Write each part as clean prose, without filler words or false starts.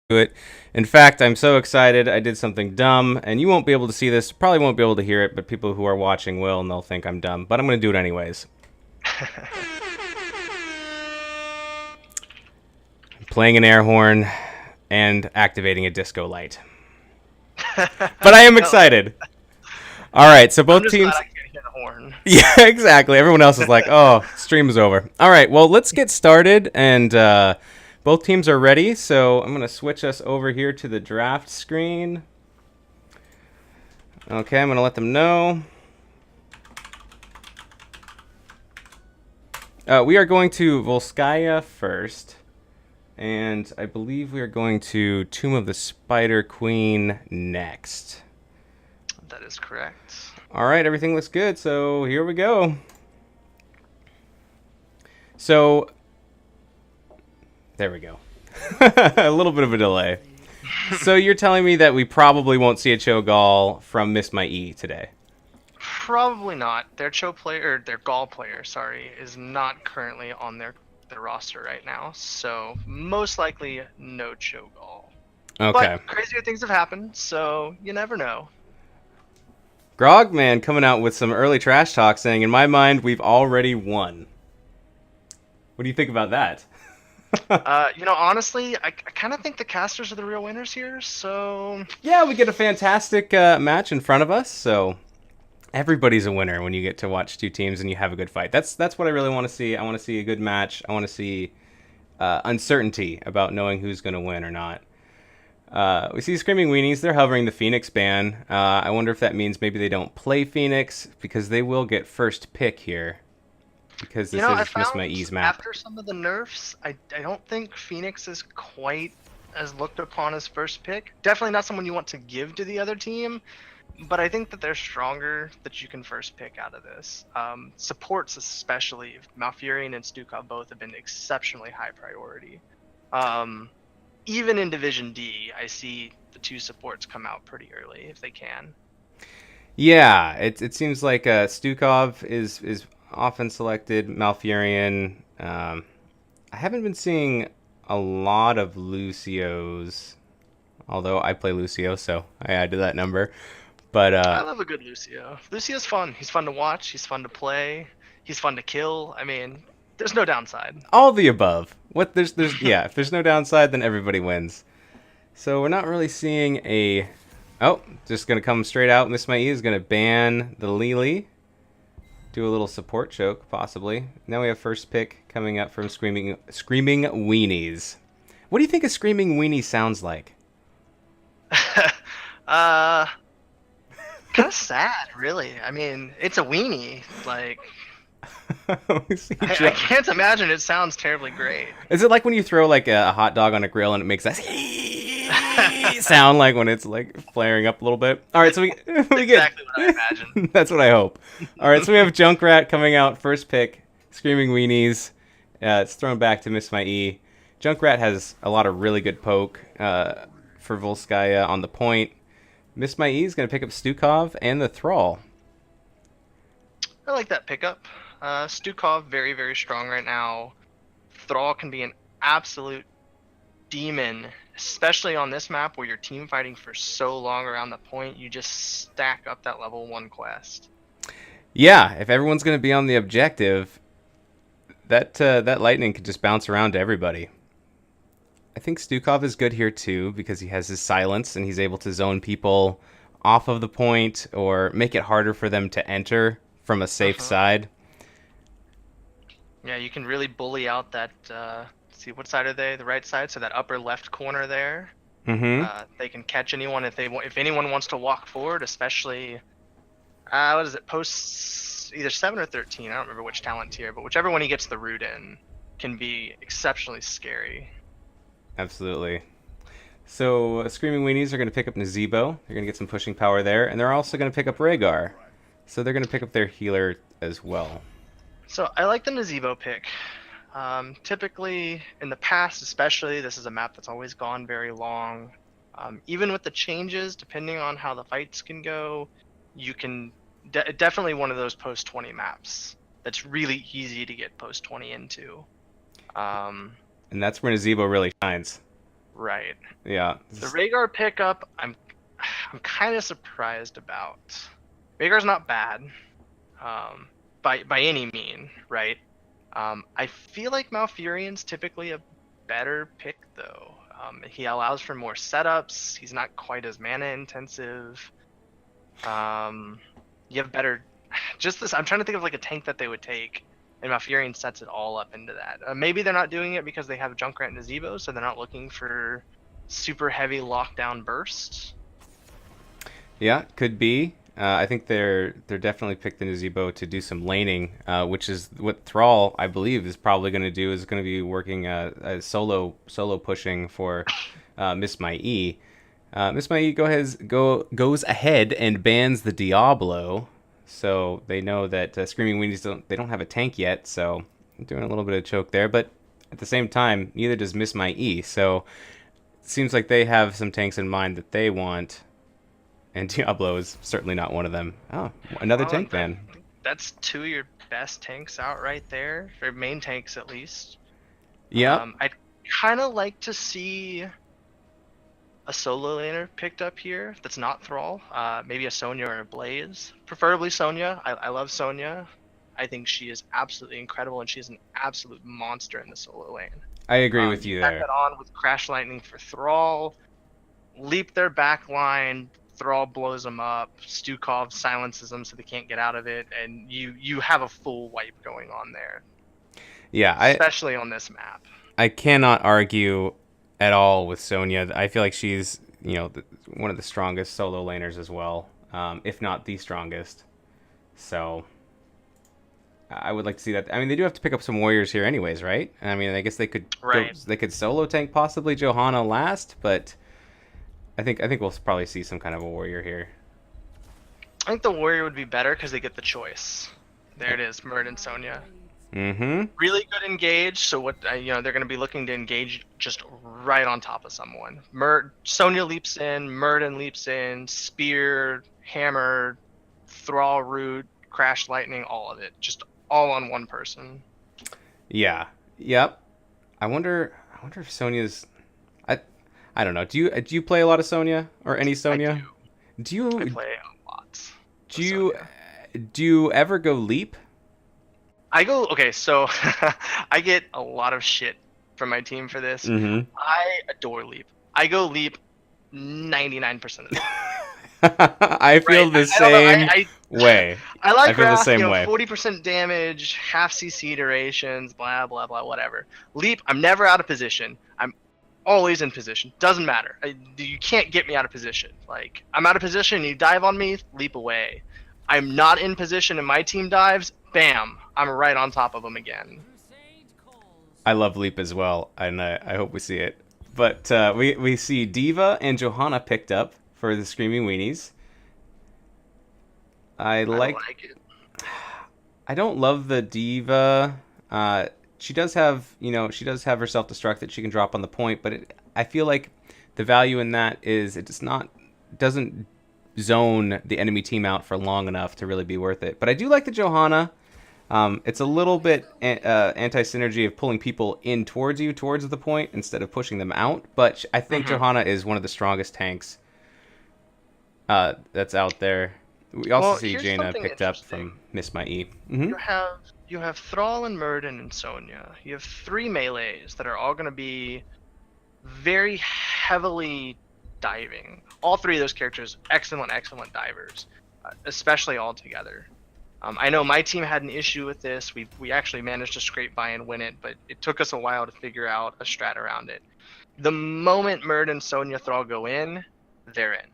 Do it. In fact, I'm so excited. I did something dumb, and you won't be able to see this. Probably won't be able to hear it, but people who are watching will, and they'll think I'm dumb. But I'm going to do it anyways. I'm playing an air horn and activating a disco light. But I am Hell yeah. excited. All right, so I'm both just glad teams. I can't hear the horn. Yeah, exactly. Everyone else is like, "Oh, stream is over." All right, well, let's get started, and both teams are ready. So I'm going to switch us over here to the draft screen. Okay, I'm going to let them know. We are going to Volskaya first, and I believe we are going to Tomb of the Spider Queen next. That is correct. All right, everything looks good, so here we go. So, there we go. A little bit of a delay. So you're telling me that we probably won't see a Cho'Gall from Miss My E today? Probably not. Their Cho player, or their Gall player, sorry, is not currently on their roster right now. So most likely no Cho Gall. Okay. But crazier things have happened, so you never know. Grogman coming out with some early trash talk saying, in my mind, we've already won. What do you think about that? Honestly, I kind of think the casters are the real winners here. So Yeah, we get a fantastic match in front of us, so everybody's a winner when you get to watch two teams and you have a good fight. That's what I really want to see. I want to see a good match. I want to see uncertainty about knowing who's going to win or not. We see Screaming Weenies. They're hovering the Phoenix ban. I wonder if that means maybe they don't play Phoenix because they will get first pick here because this I is Miss My found E's map. after some of the nerfs, I don't think Phoenix is quite as looked upon as first pick. Definitely not someone you want to give to the other team, but I think that they're stronger that you can first pick out of this. Supports especially, Malfurion and Stukov both have been exceptionally high priority. Um, Even in Division D, I see the two supports come out pretty early if they can. Yeah, it seems like Stukov is often selected. Malfurion. I haven't been seeing a lot of Lucio's, although I play Lucio, so I added that number. But I love a good Lucio. Lucio's fun. He's fun to watch. He's fun to play. He's fun to kill. I mean, there's no downside. all the above. What there's yeah. If there's no downside, then everybody wins. So we're not really seeing a. Oh, just gonna come straight out. Miss My E is gonna ban the Lily. Do a little support choke, possibly. Now we have first pick coming up from Screaming Weenies. What do you think a Screaming Weenie sounds like? uh, Kind of sad, really. I mean, it's a weenie. Like, We see I can't imagine it sounds terribly great. Is it like when you throw like a hot dog on a grill and it makes that sound like when it's like flaring up a little bit? All right, so we get Exactly what I imagine. that's what I hope. All right, so we have Junkrat coming out first pick, Screaming Weenies. It's thrown back to Miss My E. Junkrat has a lot of really good poke for Volskaya on the point. Miss My E is going to pick up Stukov and the Thrall. I like that pickup. Stukov very very strong right now. Thrall can be an absolute demon, especially on this map where you're team fighting for so long around the point. You just stack up that level 1 quest. Yeah, if everyone's going to be on the objective, that lightning could just bounce around to everybody. I think Stukov is good here too because he has his silence and he's able to zone people off of the point or make it harder for them to enter from a safe side. Yeah, you can really bully out that. See, what side are they? The right side, so that upper left corner there. Mm-hmm. They can catch anyone if anyone wants to walk forward, especially. What is it? Post either 7 or 13. I don't remember which talent tier, but whichever one he gets the root in can be exceptionally scary. Absolutely. So Screaming Weenies are going to pick up Nazebo. They're going to get some pushing power there, and they're also going to pick up Rhaegar. So they're going to pick up their healer as well. So I like the Nazebo pick. Typically, in the past especially, this is a map that's always gone very long. Even with the changes, depending on how the fights can go, you can definitely one of those post 20 maps that's really easy to get post 20 into. And that's where Nazebo really shines. Right. Yeah. The Rhaegar pickup, I'm kind of surprised about. Rhaegar's not bad, by any mean, right? I feel like Malfurion's typically a better pick though. He allows for more setups. He's not quite as mana intensive. Um, you have better. Just this. I'm trying to think of like a tank that they would take, and Malfurion sets it all up into that. Maybe they're not doing it because they have Junkrat and Nazebo, so they're not looking for super heavy lockdown bursts. Yeah, could be. I think they're definitely picked the Nuzibo to do some laning, which is what Thrall, I believe, is probably going to do. Is going to be working solo pushing for Miss My E. Miss My E goes ahead and bans the Diablo, so they know that Screaming Weenies don't have a tank yet. So I'm doing a little bit of choke there, but at the same time, neither does Miss My E. So it seems like they have some tanks in mind that they want. And Diablo is certainly not one of them. Oh, another Well, tank ban. that's two of your best tanks out right there, or main tanks at least. Yep. I'd kind of like to see a solo laner picked up here that's not Thrall. Maybe a Sonya or a Blaze. Preferably Sonya. I love Sonya. I think she is absolutely incredible, and she's an absolute monster in the solo lane. I agree with you Pack there. that on with Crash Lightning for Thrall. Leap their back line. Thrall blows them up. Stukov silences them so they can't get out of it, and you have a full wipe going on there. Yeah, Especially on this map. I cannot argue at all with Sonya. I feel like she's one of the strongest solo laners as well, if not the strongest. So I would like to see that. I mean, they do have to pick up some warriors here, anyways, right? I mean, I guess they could they could solo tank possibly Johanna last, but I think we'll probably see some kind of a warrior here. I think the warrior would be better because they get the choice. There it is, Murd and Sonya. Mm-hmm. Really good engage. So what they're going to be looking to engage just right on top of someone. Sonya leaps in, Murden leaps in, spear, hammer, thrall root, crash lightning, all of it, just all on one person. Yeah. Yep. I wonder if Sonya's. I don't know. Do you play a lot of Sonya or any Sonya? I play a lot. Do you ever go leap? I go okay. So I get a lot of shit from my team for this. Mm-hmm. I adore leap. I go leap 99% of the time. I feel the same way. I like I feel the same way. 40% damage, half CC durations, blah blah blah, whatever. Leap, I'm never out of position. I'm always in position. Doesn't matter. You can't get me out of position. Like, I'm out of position, you dive on me, leap away. I'm not in position and my team dives, bam, I'm right on top of them again. I love leap as well, and I hope we see it. But we see Diva and Johanna picked up for the Screaming Weenies. I like it. I don't love the Diva. She does have her self-destruct that she can drop on the point, but I feel like the value in that is doesn't zone the enemy team out for long enough to really be worth it. But I do like the Johanna. It's a little bit anti-synergy of pulling people in towards the point instead of pushing them out. But I think Johanna is one of the strongest tanks that's out there. We also see Jaina picked up from Miss My E. Mm-hmm. You have Thrall and Murden and Sonya. You have 3 melees that are all going to be very heavily diving. All 3 of those characters, excellent divers, especially all together. I know my team had an issue with this. We actually managed to scrape by and win it, but it took us a while to figure out a strat around it. The moment Murd and Sonya Thrall go in, they're in.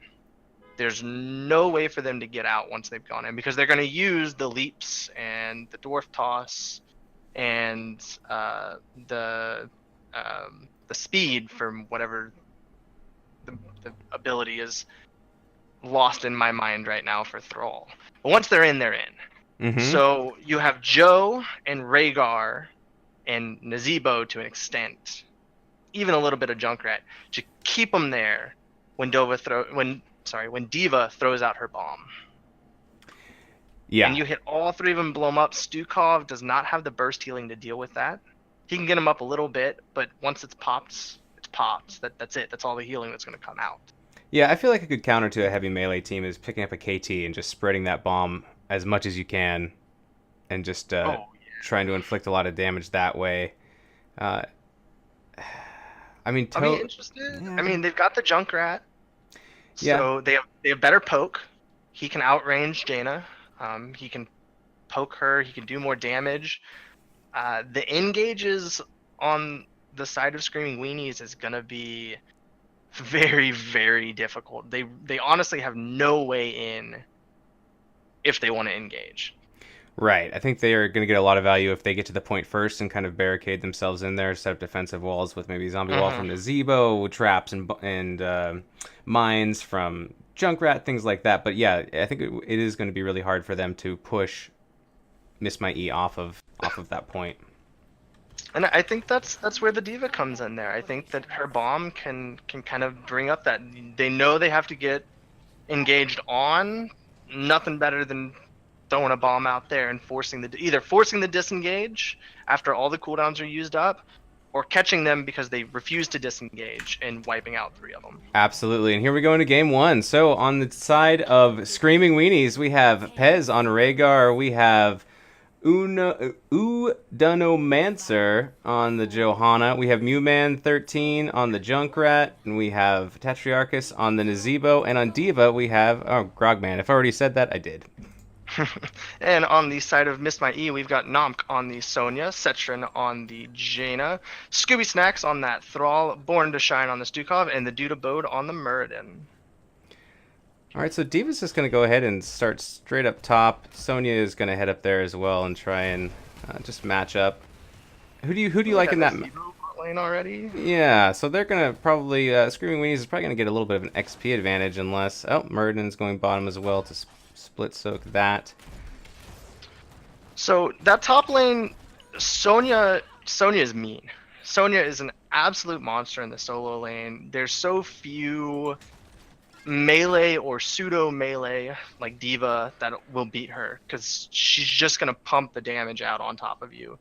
There's no way for them to get out once they've gone in, because they're going to use the leaps and the dwarf toss and the speed from whatever the ability is lost in my mind right now for Thrall. But once they're in, they're in. Mm-hmm. So you have Joe and Rhaegar and Nazebo to an extent, even a little bit of Junkrat, to keep them there when Diva throws out her bomb. Yeah. And you hit all 3 of them, blow them up. Stukov does not have the burst healing to deal with that. He can get them up a little bit, but once it's popped pops. That's it. That's all the healing that's going to come out. Yeah, I feel like a good counter to a heavy melee team is picking up a KT and just spreading that bomb as much as you can, and just Oh, trying to inflict a lot of damage that way. Uh, I mean, I'll be interested. I mean, they've got the Junkrat, Yeah. so they have better poke. He can outrange Jaina. He can poke her. He can do more damage. The engages on the side of Screaming Weenies is gonna be very, very difficult. They honestly have no way in if they want to engage. Right. I think they are going to get a lot of value if they get to the point first and kind of barricade themselves in there, set up defensive walls with maybe zombie wall from Nazebo, traps and mines from Junkrat, things like that. But yeah, I think it is going to be really hard for them to push Miss My E off of that point. And I think that's where the diva comes in there. I think that her bomb can kind of bring up that they know they have to get engaged on. Nothing better than throwing a bomb out there and either forcing the disengage after all the cooldowns are used up, or catching them because they refuse to disengage and wiping out 3 of them. Absolutely. And here we go into game 1. So on the side of Screaming Weenies, we have Pez on Rhaegar. We have Udunomancer on the Johanna. We have Mewman13 on the Junkrat. And we have Tatriarchus on the Nazebo. And on Diva, we have Grogman. If I already said that, I did. And on the side of Miss My E, we've got Nomk on the Sonya, Setrin on the Jaina, Scooby Snacks on that Thrall, Born to Shine on the Stukov, and the Dude Abode on the Muradin. All right, so Diva's just going to go ahead and start straight up top. Sonya is going to head up there as well and try and just match up. Who do you like in that lane already? Yeah, so they're going to probably Screaming Weenies is probably going to get a little bit of an XP advantage unless Muradin's going bottom as well to split soak that. So that top lane, Sonya is mean. Sonya is an absolute monster in the solo lane. There's so few melee or pseudo melee like Diva that will beat her, because she's just gonna pump the damage out on top of you,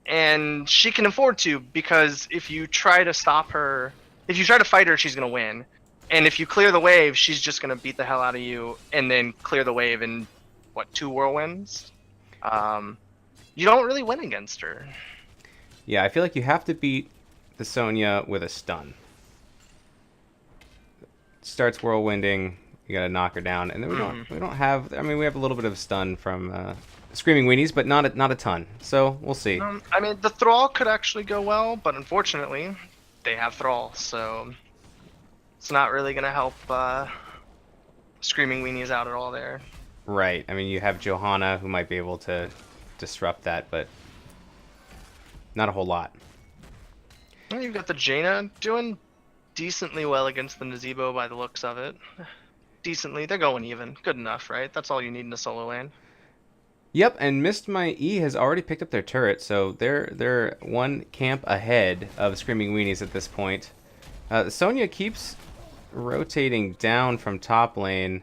and she can afford to, because if you try to stop her, if you try to fight her, she's gonna win. And if you clear the wave, she's just going to beat the hell out of you and then clear the wave in, 2 whirlwinds? You don't really win against her. Yeah, I feel like you have to beat the Sonya with a stun. Starts whirlwinding, you got to knock her down. And then we don't have, I mean, we have a little bit of stun from Screaming Weenies, but not a ton. So we'll see. I mean, the Thrall could actually go well, but unfortunately, they have Thrall, so it's not really going to help Screaming Weenies out at all there. Right. I mean, you have Johanna, who might be able to disrupt that, but not a whole lot. Well, you've got the Jaina doing decently well against the Nazebo by the looks of it. Decently. They're going even. Good enough, right? That's all you need in a solo lane. Yep, and Missed My E has already picked up their turret, so they're one camp ahead of Screaming Weenies at this point. Sonya keeps rotating down from top lane.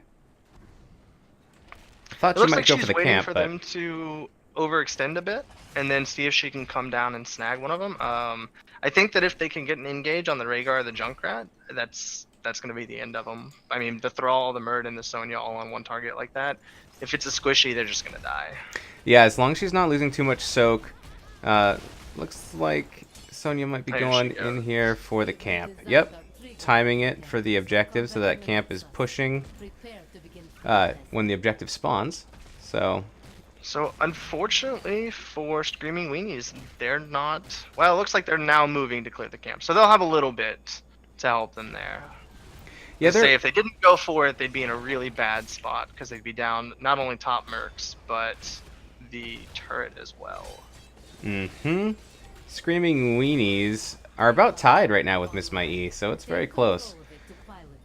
I thought she might go for the camp, for them to overextend a bit and then see if she can come down and snag one of them. I think that if they can get an engage on the Rhaegar or the Junkrat, that's going to be the end of them. I mean, the Thrall, the Murd, and the Sonya all on one target like that. If it's a squishy, they're just going to die. Yeah, as long as she's not losing too much soak. Looks like Sonya might be going in here for the camp. Yep, timing it for the objective so that camp is pushing when the objective spawns. So unfortunately for Screaming Weenies, they're not... Well, it looks like they're now moving to clear the camp. So they'll have a little bit to help them there. Yeah, say if they didn't go for it, they'd be in a really bad spot, because they'd be down not only top mercs, but the turret as well. Mm-hmm. Screaming Weenies are about tied right now with Miss My E, so it's very close.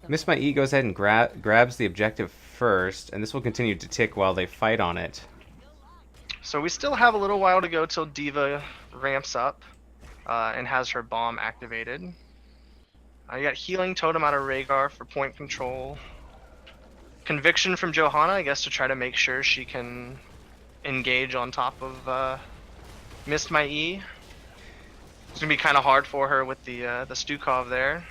Miss My E goes ahead and grabs the objective first, and this will continue to tick while they fight on it. So we still have a little while to go till Diva ramps up and has her bomb activated. You got Healing Totem out of Rhaegar for point control. Conviction from Johanna, I guess, to try to make sure she can engage on top of Missed My E. It's gonna be kind of hard for her with the Stukov there.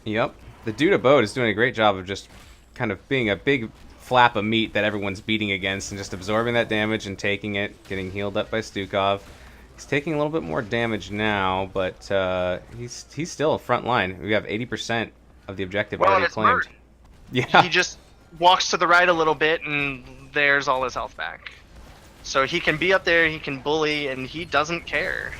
Yep. The dude abode is doing a great job of just kind of being a big flap of meat that everyone's beating against and just absorbing that damage and taking it, getting healed up by Stukov. He's taking a little bit more damage now, but he's still front line. We have 80% of the objective Well, and already it's claimed. Mert. Yeah. He just walks to the right a little bit, and there's all his health back. So he can be up there, he can bully, and he doesn't care.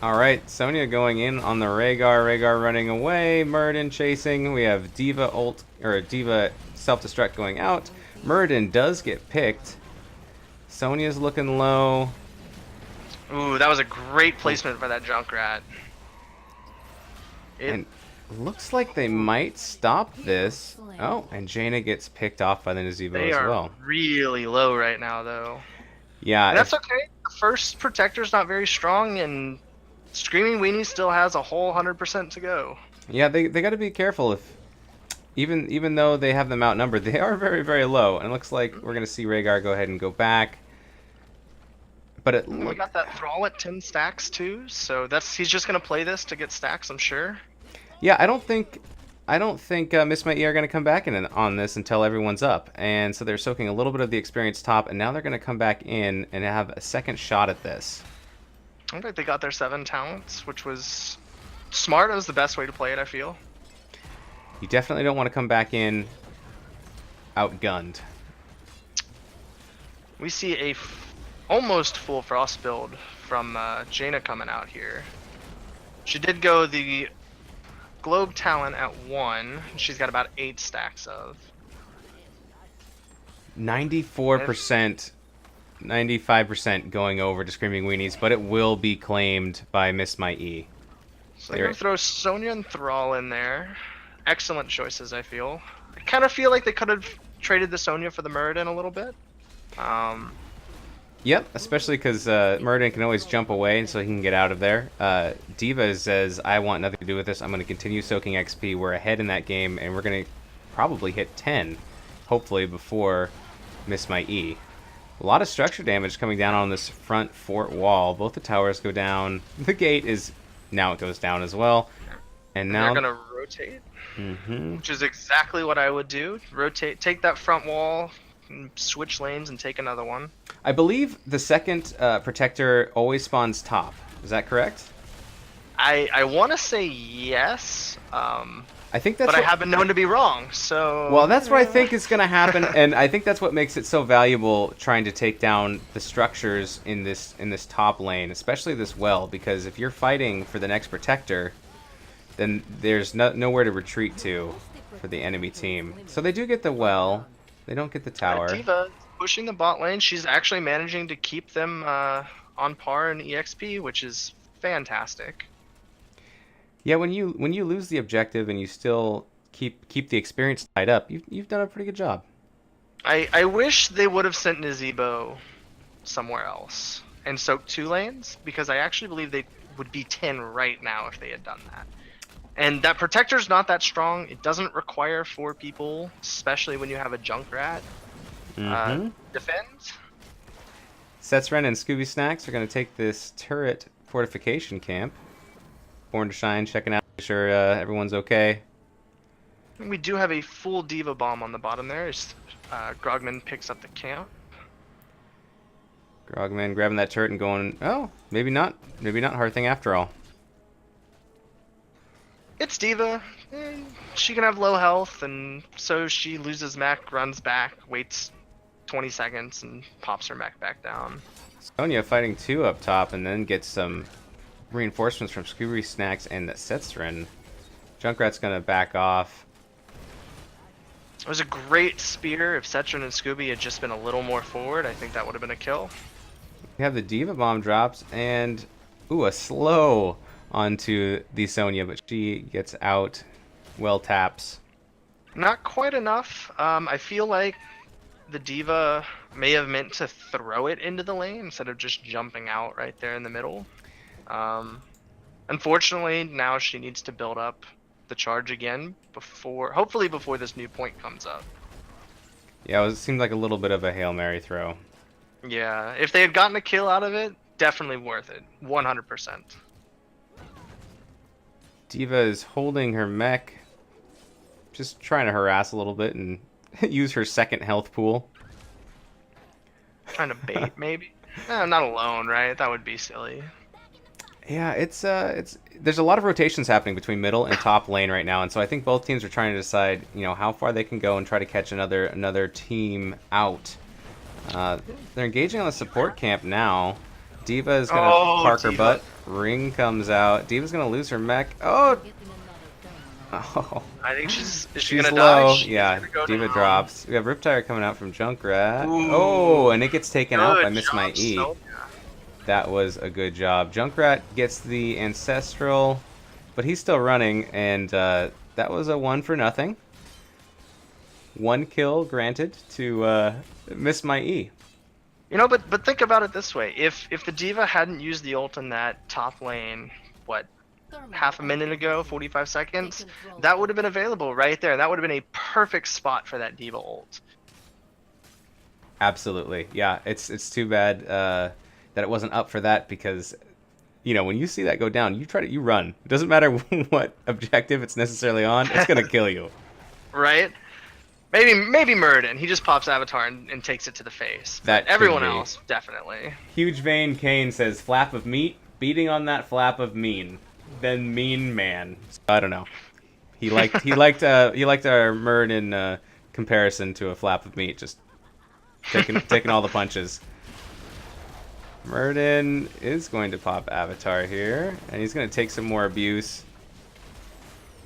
All right, Sonya going in on the Rhaegar. Rhaegar running away. Muradin chasing. We have Diva ult or Diva self-destruct going out. Muradin does get picked. Sonya's looking low. Ooh, that was a great placement for that Junkrat. And looks like they might stop this. Oh, and Jaina gets picked off by the Nazebo They as are well. really low right now, though. Yeah, And that's okay. The first Protector's not very strong, and Screaming Weenie still has a whole 100% to go. yeah, they got to be careful if even though they have them outnumbered, they are very, very low. And it looks like we're gonna see Rhaegar go ahead and go back. But We got that Thrall at 10 stacks too, so he's just gonna play this to get stacks, I'm sure. yeah, I don't think Miss My E are gonna come back in on this until everyone's up, and so they're soaking a little bit of the experience top, and now they're gonna come back in and have a second shot at this. I think they got their 7 talents, which was smart. It was the best way to play it, I feel. You definitely don't want to come back in outgunned. We see a almost full Frost build from Jaina coming out here. She did go the Globe talent at 1. She's got about 8 stacks of. 94%, 95% going over to Screaming Weenies, but it will be claimed by Miss My E. So they're gonna throw Sonya and Thrall in there. Excellent choices, I feel. I kind of feel like they could have traded the Sonya for the Muradin a little bit. Yep, especially because Muradin can always jump away, and so he can get out of there. Diva says, I want nothing to do with this. I'm going to continue soaking XP. We're ahead in that game, and we're going to probably hit 10, hopefully, before Miss My E. A lot of structure damage coming down on this front fort wall. Both the towers go down. The gate is... now it goes down as well. And now... they're going to rotate, which is exactly what I would do. Rotate, take that front wall, switch lanes, and take another one. I believe the second Protector always spawns top. Is that correct? I want to say yes, I think that's but I have been known to be wrong, so... Well, that's what I think is going to happen, and I think that's what makes it so valuable trying to take down the structures in this top lane, especially this well, because if you're fighting for the next Protector, then there's nowhere to retreat to for the enemy team. So they do get the well. They don't get the tower. Diva pushing the bot lane. She's actually managing to keep them on par in EXP, which is fantastic. Yeah, when you lose the objective and you still keep the experience tied up, you've done a pretty good job. I wish they would have sent Nazebo somewhere else and soaked 2 lanes, because I actually believe they would be 10 right now if they had done that. And that Protector's not that strong. It doesn't require 4 people, especially when you have a Junkrat. Defend. Setsren and Scooby Snacks are going to take this turret fortification camp. Born to Shine, checking out, make sure everyone's okay. We do have a full Diva bomb on the bottom there. Grogman picks up the camp. Grogman grabbing that turret and going, oh, maybe not Hearthing after all. It's Diva. She can have low health, and so she loses mech, runs back, waits 20 seconds, and pops her mech back down. Sonya fighting 2 up top, and then gets some reinforcements from Scooby Snacks and the Setsren. Junkrat's gonna back off. It was a great spear. If Setron and Scooby had just been a little more forward, I think that would have been a kill. We have the Diva bomb drops, and ooh, a slow onto the Sonya, but she gets out. Well taps. Not quite enough. I feel like the Diva may have meant to throw it into the lane instead of just jumping out right there in the middle. Unfortunately, now she needs to build up the charge again hopefully before this new point comes up. Yeah, it seemed like a little bit of a Hail Mary throw. Yeah, if they had gotten a kill out of it, definitely worth it. 100%. D.Va is holding her mech, just trying to harass a little bit and use her second health pool. Trying to bait, maybe? Not alone, right? That would be silly. Yeah, it's there's a lot of rotations happening between middle and top lane right now, and so I think both teams are trying to decide, how far they can go and try to catch another team out. They're engaging on the support camp now. D.Va is gonna park her butt. Ring comes out. D.Va's gonna lose her mech. Oh. I think she's she's gonna low. die? Yeah, D.Va down. drops. We have Riptire coming out from Junkrat. Ooh, oh, and it gets taken out by Miss My job, E. Sonya. That was a good job. Junkrat gets the Ancestral, but he's still running, and that was a 1-for-0. 1 kill granted to Miss My E. But think about it this way: if the D.Va hadn't used the ult in that top lane, what, half a minute ago, 45 seconds, that would have been available right there. That would have been a perfect spot for that D.Va ult. Absolutely, yeah. It's too bad that it wasn't up for that, because when you see that go down, you run. It doesn't matter what objective it's necessarily on; it's gonna kill you. Right? Maybe Muradin. He just pops Avatar and takes it to the face. That everyone else, definitely. Huge Vein Kane says, "Flap of meat, beating on that flap of mean, then mean man." So, I don't know. He liked our Muradin comparison to a flap of meat, just taking all the punches. Muradin is going to pop Avatar here, and he's going to take some more abuse.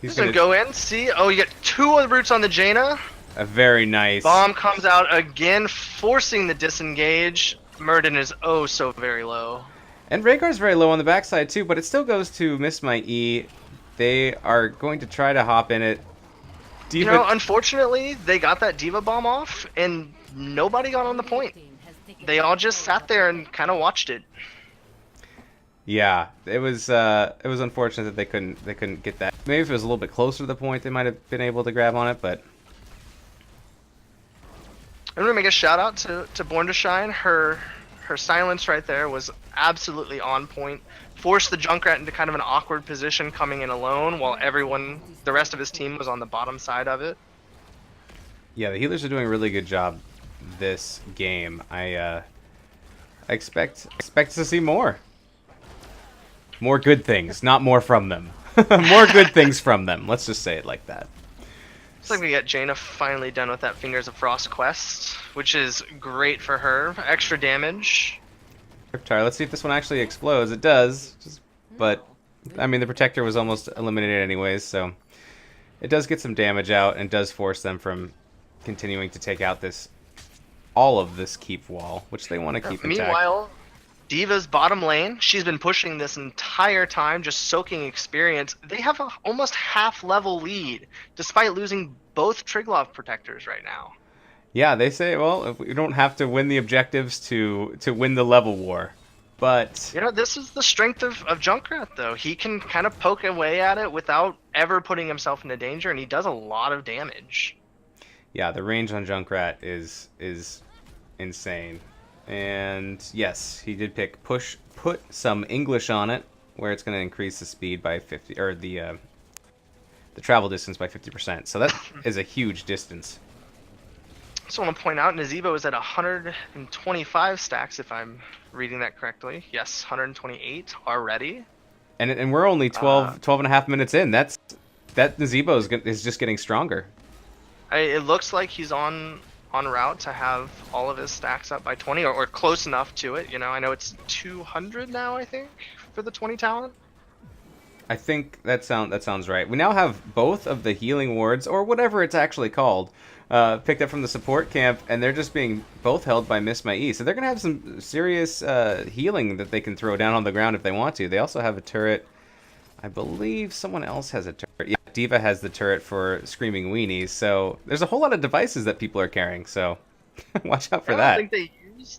He's going to go in, see? Oh, you get 2 of the roots on the Jaina. A very nice... Bomb comes out again, forcing the disengage. Muradin is oh so very low. And Rhaegar's very low on the backside too, but it still goes to Miss My E. They are going to try to hop in it. D.Va... unfortunately, they got that D.Va bomb off, and nobody got on the point. They all just sat there and kind of watched it. Yeah, it was unfortunate that they couldn't get that. Maybe if it was a little bit closer to the point, they might have been able to grab on it, but... I'm gonna make a shout out to Born to Shine. Her silence right there was absolutely on point. Forced the Junkrat into kind of an awkward position, coming in alone, while the rest of his team was on the bottom side of it. Yeah, the healers are doing a really good job this game. I expect to see more good things, not more from them. More good things from them. Let's just say it like that. Looks like we get Jaina finally done with that Fingers of Frost quest, which is great for her. Extra damage. Riptire, let's see if this one actually explodes. It does, but I mean the protector was almost eliminated anyways, so it does get some damage out and does force them from continuing to take out all of this keep wall, which they want to keep intact. Meanwhile, D.Va's bottom lane, she's been pushing this entire time, just soaking experience. They have a almost half-level lead, despite losing both Triglav protectors right now. Yeah, they say, well, if we don't have to win the objectives to win the level war. But... this is the strength of Junkrat, though. He can kind of poke away at it without ever putting himself into danger, and he does a lot of damage. Yeah, the range on Junkrat is insane. And yes, he did pick put some English on it, where it's going to increase the speed by 50, or the travel distance by 50%. So that is a huge distance. I just want to point out, Nazeebo is at 125 stacks, if I'm reading that correctly. Yes, 128 already. And we're only 12 and a half minutes in. That Nazeebo is just getting stronger. It looks like he's on route to have all of his stacks up by 20, or close enough to it. I know it's 200 now, I think, for the 20 talent. I think that sounds right. We now have both of the healing wards, or whatever it's actually called, picked up from the support camp, and they're just being both held by Miss My E. So they're going to have some serious healing that they can throw down on the ground if they want to. They also have a turret. I believe someone else has a turret. Yeah, D.Va has the turret for Screaming Weenies. So there's a whole lot of devices that people are carrying. So watch out for that. I don't think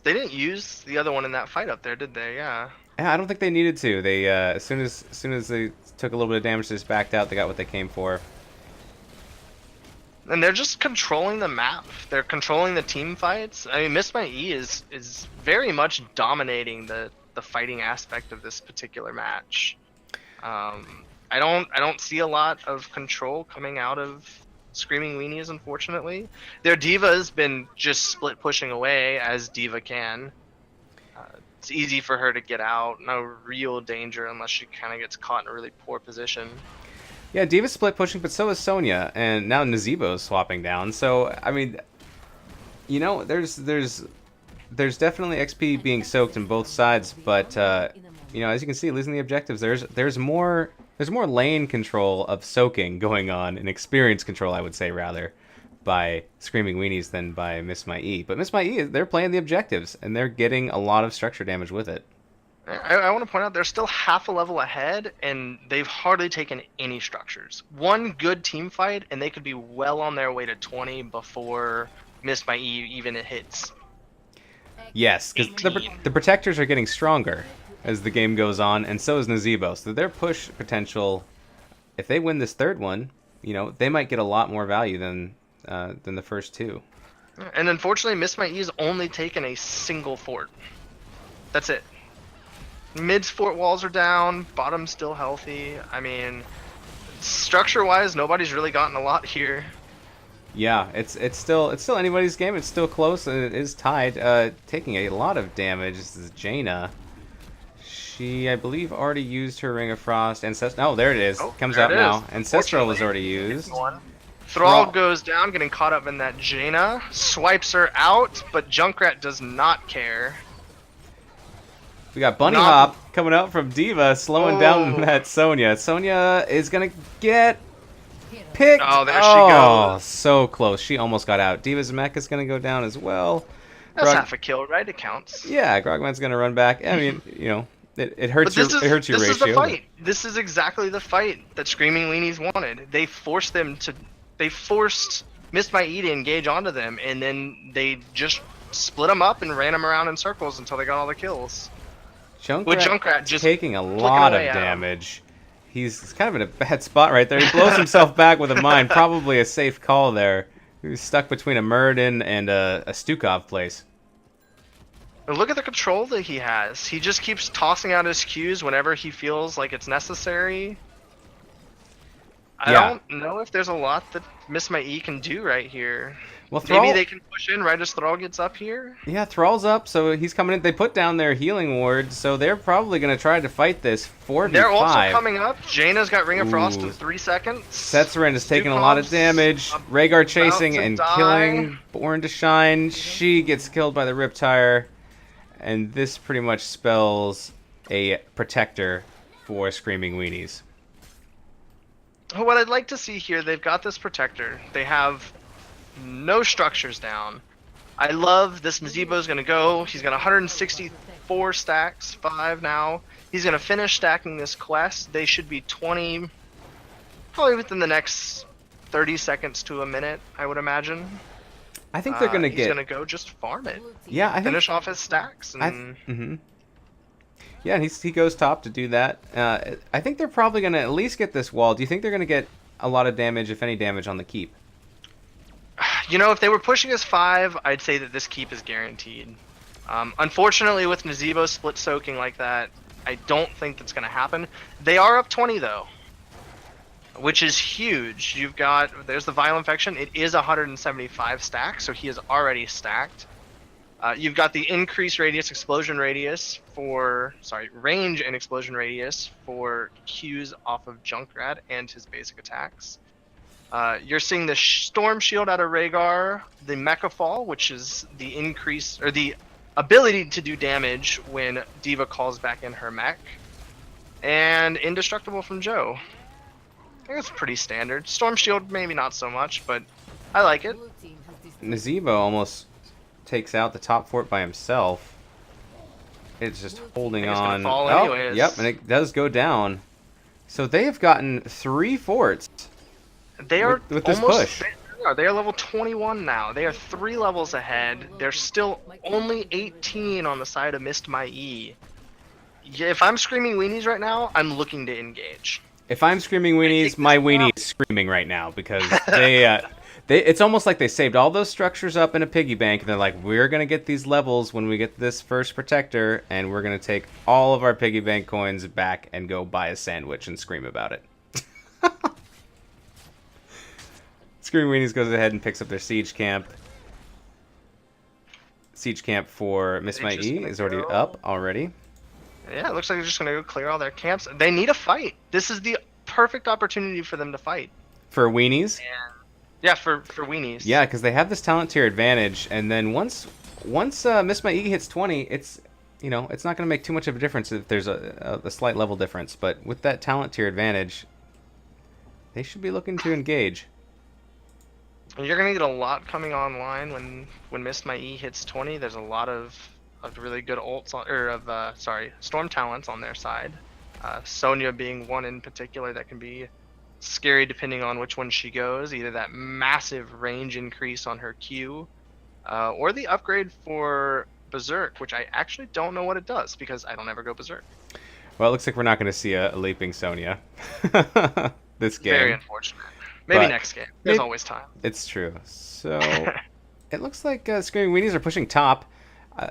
they didn't use the other one in that fight up there, did they? Yeah. Yeah, I don't think they needed to. They as soon as they took a little bit of damage, they just backed out. They got what they came for. And they're just controlling the map. They're controlling the team fights. I mean, Miss My E is very much dominating the the fighting aspect of this particular match. I don't see a lot of control coming out of Screaming Weenies, unfortunately. Their Diva has been just split pushing away as Diva can. It's easy for her to get out, no real danger unless she kind of gets caught in a really poor position. Yeah, Diva's split pushing, but so is Sonya, and now Nazeebo's swapping down. So I mean, you know, there's definitely XP being soaked in both sides, but you know, as you can see, losing the objectives, there's more lane control of soaking going on, and experience control, I would say, rather, by Screaming Weenies than by Miss My E. But Miss My E, they're playing the objectives, and they're getting a lot of structure damage with it. I want to point out they're still half a level ahead, and they've hardly taken any structures. One good team fight, and they could be well on their way to 20 before Miss My E even hits. Yes, because the protectors are getting stronger as the game goes on, and so is Nazeebo. So their push potential, if they win this third one, you know, they might get a lot more value than the first two. And unfortunately, Miss My E's only taken a single fort. That's it. Mid's fort walls are down, bottom's still healthy. I mean, structure-wise, nobody's really gotten a lot here. Yeah, it's still anybody's game. It's still close, and it is tied. Taking a lot of damage. This is Jaina. She, I believe, already used her Ring of Frost. Oh, there it is. Comes out now. Ancestral was already used. Thrall goes down, getting caught up in that Jaina. Swipes her out, but Junkrat does not care. We got Bunny Hop coming out from Diva, slowing down that Sonya. Sonya is going to get picked. Oh, there she goes. So close. She almost got out. Diva's mech is going to go down as well. That's half a kill, right? It counts. Yeah, Grogman's going to run back. I mean, you know, it hurts your ratio. This is the fight. This is exactly the fight that Screaming Weenies wanted. They forced Miss My E to engage onto them, and then they just split them up and ran them around in circles until they got all the kills. With Junkrat just taking a lot of damage. He's kind of in a bad spot right there. He blows himself back with a mine. Probably a safe call there. He was stuck between a Muradin and a Stukov place. Look at the control that he has. He just keeps tossing out his Qs whenever he feels like it's necessary. I don't know if there's a lot that Miss My E can do right here. Well, maybe they can push in right as Thrall gets up here. Yeah, Thrall's up, so he's coming in. They put down their healing ward, so they're probably going to try to fight this 4v5. They're also coming up. Jaina's got Ring of Frost in 3 seconds. Setzerin is taking a lot of damage. Rhaegar chasing and killing Born to Shine. She gets killed by the Riptire. And this pretty much spells a protector for Screaming Weenies. What I'd like to see here, they've got this protector. They have no structures down. I love this. Nazeebo's going to go. He's got 164 stacks, 5 now. He's going to finish stacking this quest. They should be 20, probably within the next 30 seconds to a minute, I would imagine. I think they're going to He's going to go just farm it. Yeah, I finish off his stacks. And... Yeah, and he goes top to do that. I think they're probably going to at least get this wall. Do you think they're going to get a lot of damage, if any damage, on the keep? You know, if they were pushing us 5, I'd say that this keep is guaranteed. Unfortunately, with Nazeebo split soaking like that, I don't think that's going to happen. They are up 20, though, which is huge. There's the Vial Infection. It is 175 stacks, so he is already stacked. You've got the increased radius, explosion radius range and explosion radius for Qs off of Junkrat and his basic attacks. You're seeing the Storm Shield out of Rhaegar, the Mecha Fall, which is the increase, or the ability to do damage when Diva calls back in her mech, and Indestructible from Joe. I think it's pretty standard. Storm Shield, maybe not so much, but I like it. Nazeebo almost takes out the top fort by himself. It's just holding on. Fall anyways. Yep, and it does go down. So they have gotten 3 forts. They are with this push. They are level 21 now. They are 3 levels ahead. They're still only 18 on the side of Missed My E. If I'm Screaming Weenies right now, I'm looking to engage. If I'm Screaming Weenies, my weenie is screaming right now because they It's almost like they saved all those structures up in a piggy bank, and they're like, we're going to get these levels when we get this first protector, and we're going to take all of our piggy bank coins back and go buy a sandwich and scream about it. Scream Weenies goes ahead and picks up their siege camp. Siege camp for Miss My E is already up already. Yeah, it looks like they're just going to go clear all their camps. They need a fight. This is the perfect opportunity for them to fight. For Weenies? Yeah, for Weenies. Yeah, because they have this talent tier advantage, and then once Miss My E hits 20, it's it's not going to make too much of a difference if there's a slight level difference. But with that talent tier advantage, they should be looking to engage. You're going to get a lot coming online when Miss My E hits 20. There's a lot of really good ults storm talents on their side. Sonya being one in particular that can be scary depending on which one she goes. Either that massive range increase on her Q, or the upgrade for Berserk, which I actually don't know what it does because I don't ever go Berserk. Well, it looks like we're not going to see a leaping Sonya this game. Very unfortunate. Maybe next game. There's always time. It's true. So it looks like Screaming Weenies are pushing top.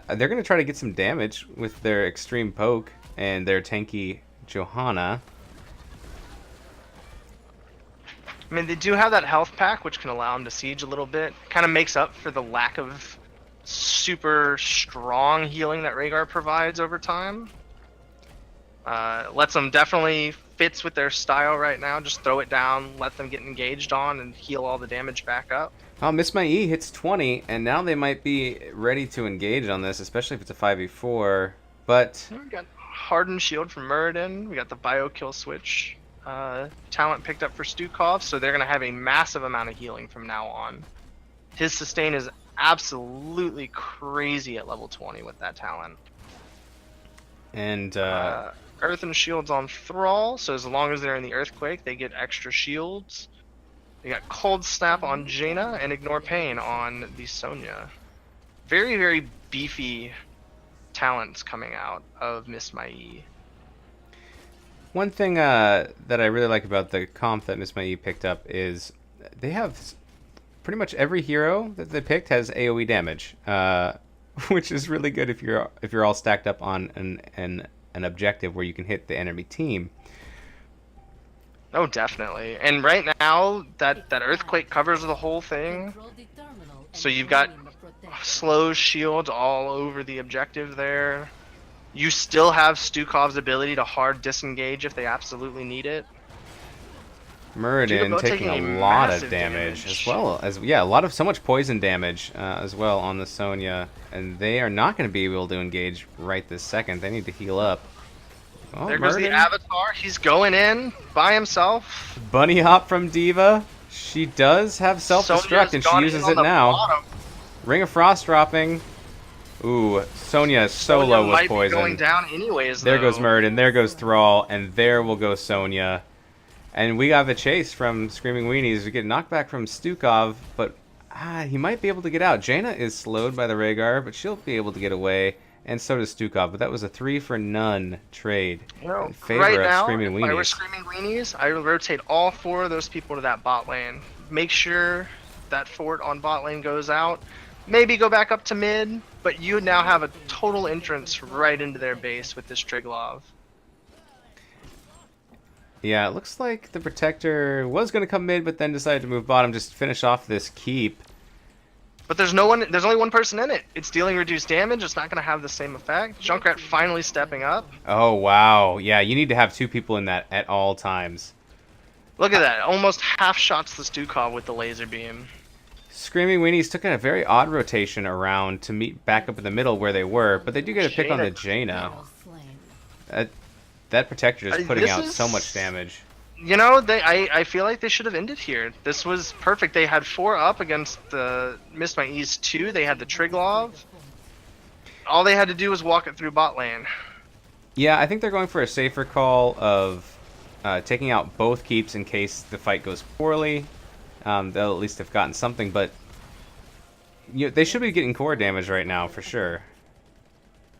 They're going to try to get some damage with their extreme poke and their tanky Johanna. I mean, they do have that health pack, which can allow them to siege a little bit. Kind of makes up for the lack of super strong healing that Rhaegar provides over time. Lets them definitely fits with their style right now. Just throw it down, let them get engaged on, and heal all the damage back up. Oh, Miss My E hits 20, and now they might be ready to engage on this, especially if it's a 5v4. But we got Hardened Shield from Muradin. We got the Bio Kill Switch talent picked up for Stukov, so they're going to have a massive amount of healing from now on. His sustain is absolutely crazy at level 20 with that talent. And Earth and Shields on Thrall, so as long as they're in the Earthquake, they get extra shields. They got Cold Snap on Jaina and Ignore Pain on the Sonya. Very, very beefy talents coming out of Miss My E. One thing that I really like about the comp that Miss My E picked up is they have pretty much every hero that they picked has AoE damage, which is really good if you're all stacked up on an objective where you can hit the enemy team. Oh, definitely. And right now, that Earthquake covers the whole thing. So you've got slow shields all over the objective there. You still have Stukov's ability to hard disengage if they absolutely need it. Muradin taking a lot of damage as well as so much poison damage as well on the Sonya, and they are not going to be able to engage right this second. They need to heal up. Oh, there goes the Avatar. He's going in by himself. Bunny hop from D.Va. She does have self-destruct, and she uses it now. Bottom. Ring of Frost dropping. Ooh, Sonya is so low with poison. Be going down anyways, there though. Goes Muradin, there goes Thrall, and there will go Sonya. And we got the chase from Screaming Weenies. We get knocked back from Stukov, but he might be able to get out. Jaina is slowed by the Rhaegar, but she'll be able to get away, and so does Stukov. But that was a 3-for-none trade in favor of Screaming Weenies. If I were Screaming Weenies, I would rotate all 4 of those people to that bot lane. Make sure that fort on bot lane goes out. Maybe go back up to mid, but you now have a total entrance right into their base with this Triglav. Yeah, it looks like the Protector was going to come mid, but then decided to move bottom just to finish off this keep. But there's only one person in it. It's dealing reduced damage. It's not going to have the same effect. Junkrat finally stepping up. Oh, wow. Yeah, you need to have 2 people in that at all times. Look at that. Almost half shots the Stukov with the laser beam. Screaming Weenies took a very odd rotation around to meet back up in the middle where they were, but they do get a pick on the Jaina. That Protector is putting out so much damage. You know, I feel like they should have ended here. This was perfect. They had 4 up against the Miss My E's 2. They had the Triglav. All they had to do was walk it through bot lane. Yeah, I think they're going for a safer call of taking out both keeps in case the fight goes poorly. They'll at least have gotten something, but they should be getting core damage right now for sure.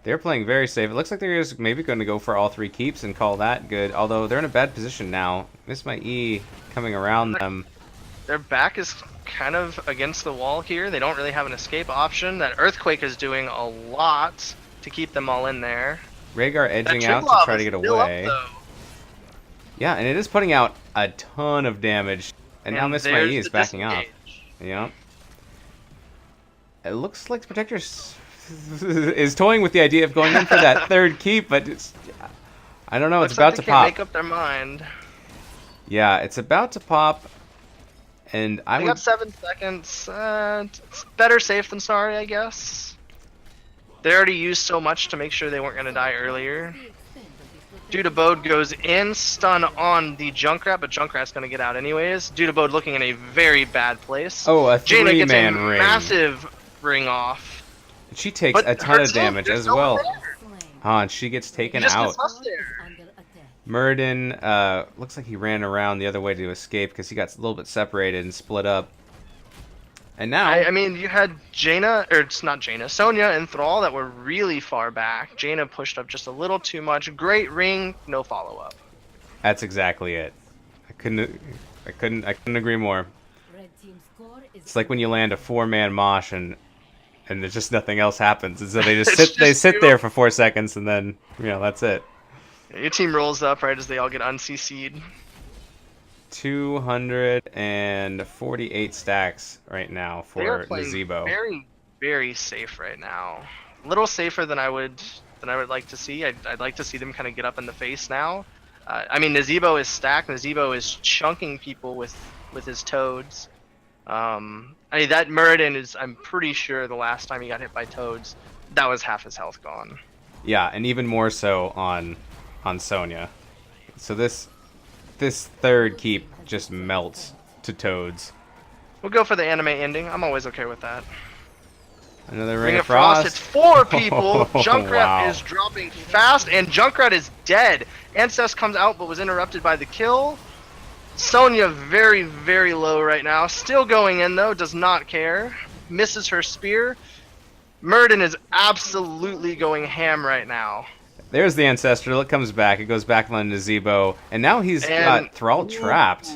They're playing very safe. It looks like they're just maybe going to go for all 3 keeps and call that good, although they're in a bad position now. Miss My E coming around them. Their back is kind of against the wall here. They don't really have an escape option. That Earthquake is doing a lot to keep them all in there. Rhaegar edging That out to Triglav try to is get still up, away. though. Yeah, and it is putting out a ton of damage. And now Miss My there's E is the backing off. disengage. Yeah. It looks like the Protector is toying with the idea of going in for that third keep, but I don't know. It's Looks like about to they can't pop. make up their mind. Yeah, it's about to pop. And I They would got 7 seconds. It's better safe than sorry, I guess. They already used so much to make sure they weren't going to die earlier. Dudabode goes in, stun on the Junkrat, but Junkrat's going to get out anyways. Dudabode looking in a very bad place. Oh, a Jaina gets a three-man ring. massive ring off. She takes But a ton of her team, damage there's as no well. one there. And she gets He taken just out. gets left there. Muradin looks like he ran around the other way to escape because he got a little bit separated and split up. And now, I mean, you had Jaina, or it's not Jaina, Sonya and Thrall that were really far back. Jaina pushed up just a little too much. Great ring, no follow up. that's exactly it. I couldn't agree more. It's like when you land a 4-man mosh and there's just nothing else happens, and so they just sit there for 4 seconds and then that's it. Your team rolls up right as they all get un-CC'd. 248 stacks right now They are for playing Nazebo. very, very safe right now. A little safer than I would like to see. I'd like to see them kind of get up in the face now. I mean, Nazebo is stacked. Nazebo is chunking people with his toads. I mean, that Muradin is, I'm pretty sure the last time he got hit by toads, that was half his health gone. Yeah, and even more so on Sonya. So this third keep just melts to toads. We'll go for the anime ending. I'm always okay with that. Another Ring of Frost hits 4 people. Junkrat Wow. is dropping fast, and Junkrat is dead. Ancest comes out, but was interrupted by the kill. Sonya very, very low right now. Still going in, though. Does not care. Misses her spear. Muradin is absolutely going ham right now. There's the Ancestral. It comes back. It goes back on Nazebo. And now he's got Thrall trapped.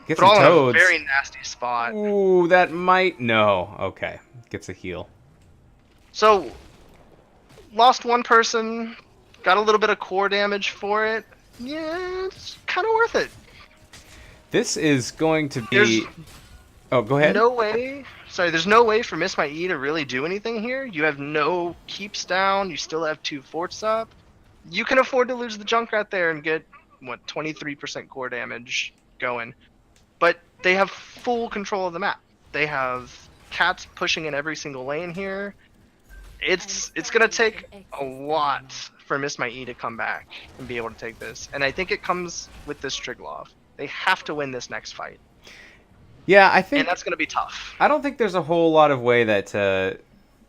Gets some Thrall in a toads. very nasty spot. Ooh, that might... No. Okay. Gets a heal. So, lost one person. Got a little bit of core damage for it. Yeah, it's kind of worth it. This is going to be... There's Oh, go ahead. no way. Sorry, there's no way for Miss My E to really do anything here. You have no keeps down. You still have 2 forts up. You can afford to lose the Junkrat there and get, what, 23% core damage going. But they have full control of the map. They have cats pushing in every single lane here. It's going to take a lot for Miss My E to come back and be able to take this. And I think it comes with this Triglav. They have to win this next fight. Yeah, I think... And that's going to be tough. I don't think there's a whole lot of way that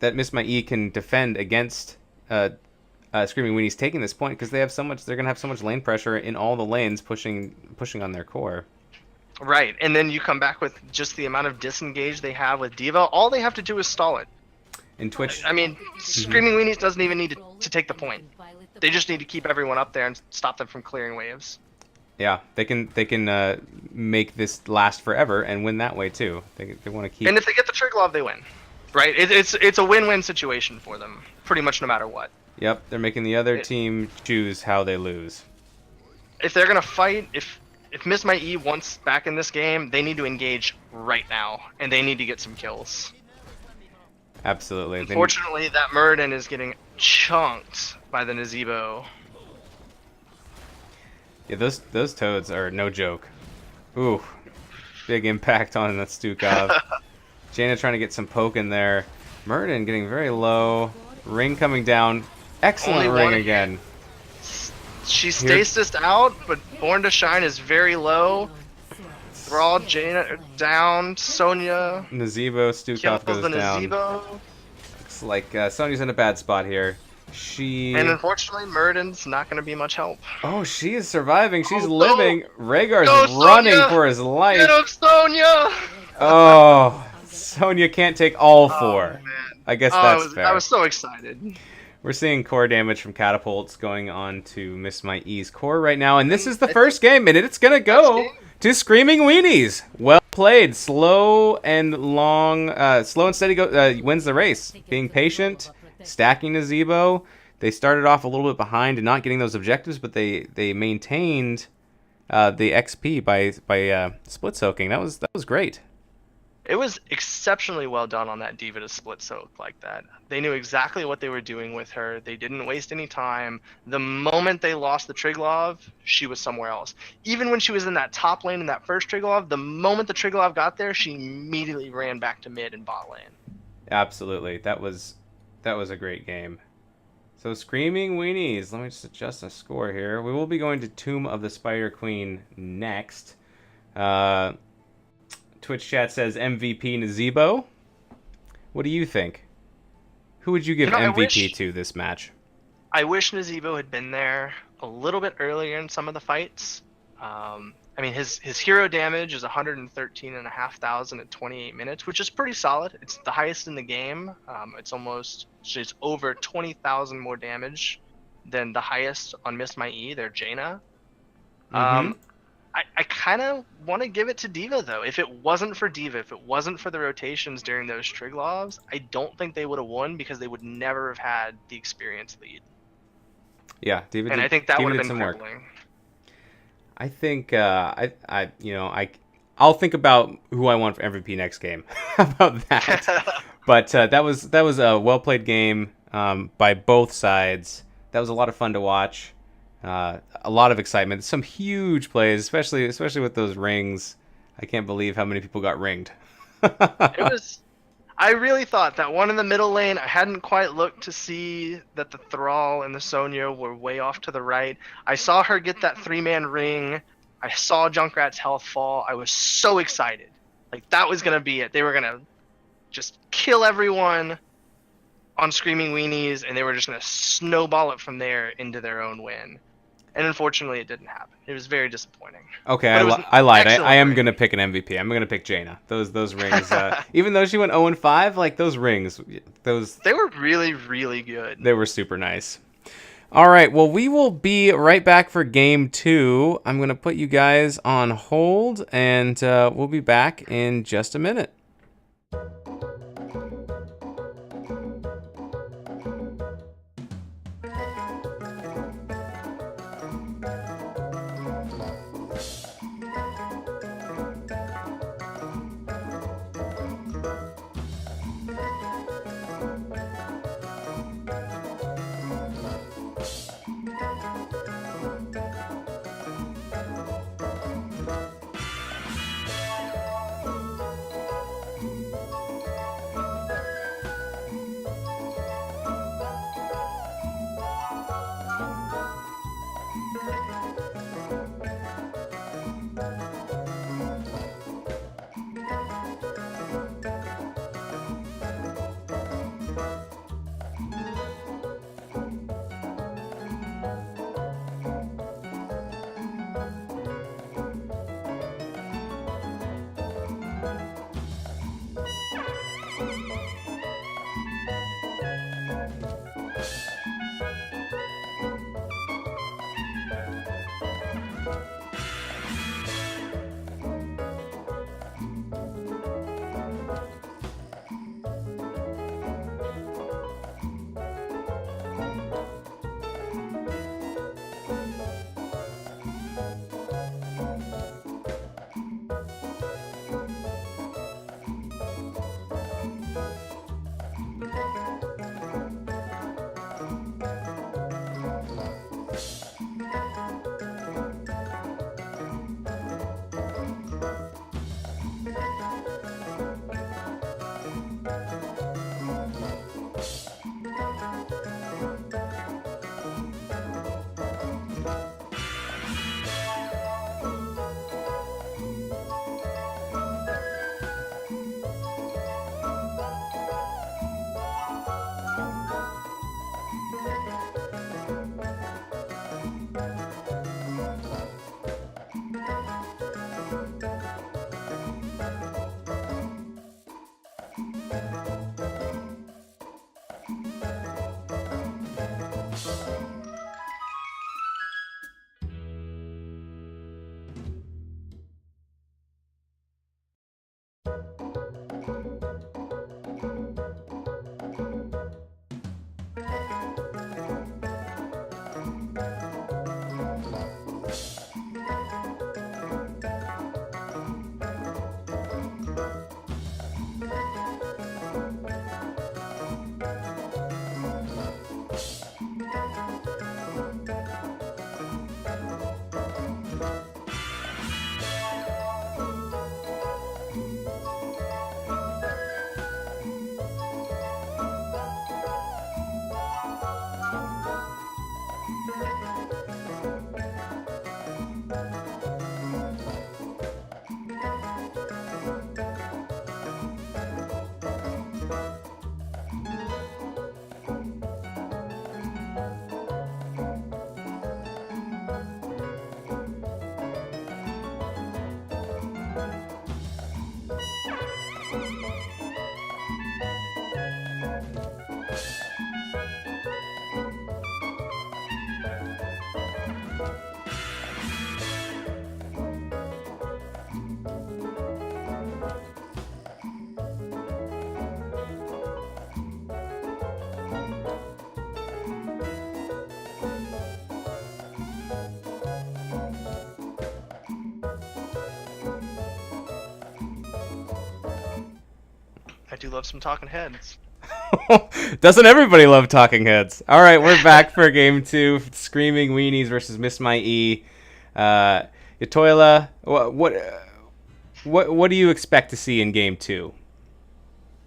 that Miss My E can defend against Screaming Weenies taking this point, because they have so much. They're gonna have so much lane pressure in all the lanes, pushing on their core. Right, and then you come back with just the amount of disengage they have with Diva. All they have to do is stall it. In Twitch, I mean, Screaming Weenies doesn't even need to take the point. They just need to keep everyone up there and stop them from clearing waves. yeah, they can make this last forever and win that way too. They want to keep. And if they get the Triglav, they win. Right? It's a win-win situation for them, pretty much no matter what. Yep, they're making the other team choose how they lose. If they're gonna fight, if Miss My E wants back in this game, they need to engage right now, and they need to get some kills. Absolutely. Unfortunately, that Muradin is getting chunked by the Nazebo. Yeah, those toads are no joke. Ooh, big impact on that Stukov. Jaina trying to get some poke in there. Muradin getting very low. Ring coming down. Excellent Only ring one again. She stasis out, but Born to Shine is very low. Thrall, Jaina down. Sonya Nazebo, Stukov kills goes the down. Nazebo. Looks like Sonya's in a bad spot here. She... And unfortunately, Muradin's not going to be much help. Oh, she is surviving. She's Oh, living. Rhaegar's Go, running Sonya! for his life. Get him, Sonya! Oh, Sonya can't take all 4. man. I guess that's fair. I was so excited. We're seeing core damage from catapults going on to Miss My E's core right now, and this is the first game, and it's gonna go to Screaming Weenies. Well. played. Slow and steady wins the race. Being patient, stacking Nazebo. They started off a little bit behind and not getting those objectives, but they maintained the XP by split soaking. That was great. It was exceptionally well done on that diva to split soak like that. They knew exactly what they were doing with her. They didn't waste any time. The moment they lost the Triglav, she was somewhere else. Even when she was in that top lane in that first Triglav, the moment the Triglav got there, she immediately ran back to mid and bot lane. Absolutely. That was a great game. So Screaming Weenies. Let me just adjust the score here. We will be going to Tomb of the Spider Queen next. Twitch chat says MVP Nazebo. What do you think? Who would you give MVP to this match? I wish Nazebo had been there a little bit earlier in some of the fights. I mean, his hero damage is 113,500 at 28 minutes, which is pretty solid. It's the highest in the game. It's over 20,000 more damage than the highest on Miss My E, their Jaina. Mm-hmm. I kind of want to give it to D.Va, though. If it wasn't for D.Va, if it wasn't for the rotations during those Triglavs, I don't think they would have won because they would never have had the experience lead. Yeah, D.Va and I think that would have been crippling. I think I'll think about who I want for MVP next game. How about that? But that was a well played game by both sides. That was a lot of fun to watch. A lot of excitement. Some huge plays, especially with those rings. I can't believe how many people got ringed. I really thought that one in the middle lane, I hadn't quite looked to see that the Thrall and the Sonya were way off to the right. I saw her get that 3-man ring. I saw Junkrat's health fall. I was so excited. Like, that was going to be it. They were going to just kill everyone on Screaming Weenies, and they were just going to snowball it from there into their own win. And unfortunately, it didn't happen. It was very disappointing. Okay, I lied. I am going to pick an MVP. I'm going to pick Jaina. Those rings, even though she went 0-5, like those rings, they were really, really good. They were super nice. All right, well, we will be right back for game 2. I'm going to put you guys on hold, and we'll be back in just a minute. I do love some talking heads. Doesn't everybody love talking heads? All right, we're back for game 2. Screaming Weenies versus Miss My E. Yatoila, what do you expect to see in game 2?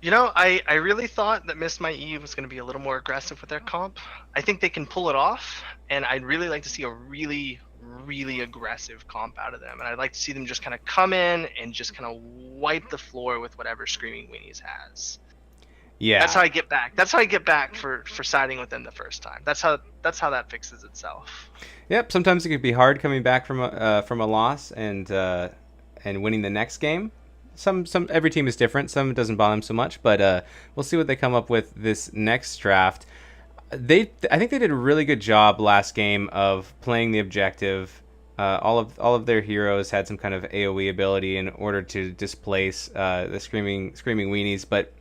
I really thought that Miss My E was going to be a little more aggressive with their comp. I think they can pull it off, and I'd really like to see a really, really aggressive comp out of them. And I'd like to see them just kind of come in and just kind of wipe the floor with whatever Screaming Weenies has. Yeah, That's how I get back. That's how I get back for siding with them the first time. That's how that fixes itself. Yep. Sometimes it can be hard coming back from a loss and winning the next game. Some every team is different. Some it doesn't bother them so much, but we'll see what they come up with this next draft. I think they did a really good job last game of playing the objective. All of their heroes had some kind of AOE ability in order to displace the screaming Weenies, but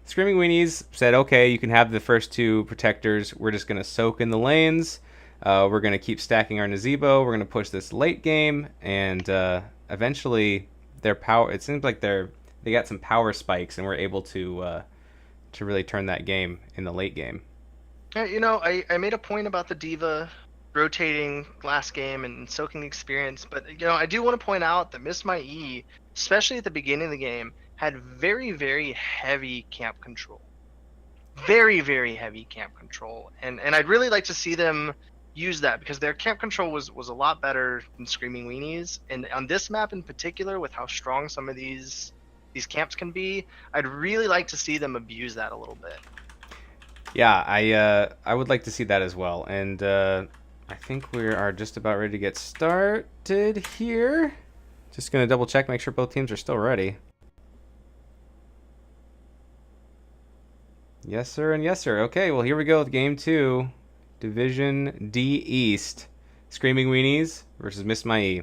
Screaming Weenies said, okay, you can have the first 2 protectors. We're just going to soak in the lanes. We're going to keep stacking our Nazebo. We're going to push this late game. And eventually, their power, it seems like they got some power spikes and were able to really turn that game in the late game. I made a point about the D.Va rotating last game and soaking the experience, but I do want to point out that Miss My E, especially at the beginning of the game, had very, very heavy camp control. Very, very heavy camp control. And I'd really like to see them use that, because their camp control was a lot better than Screaming Weenies. And on this map in particular, with how strong some of these camps can be, I'd really like to see them abuse that a little bit. Yeah, I would like to see that as well. And I think we are just about ready to get started here. Just going to double check, make sure both teams are still ready. Yes, sir, and yes, sir. Okay, well, here we go with Game 2. Division D East. Screaming Weenies versus Miss My E.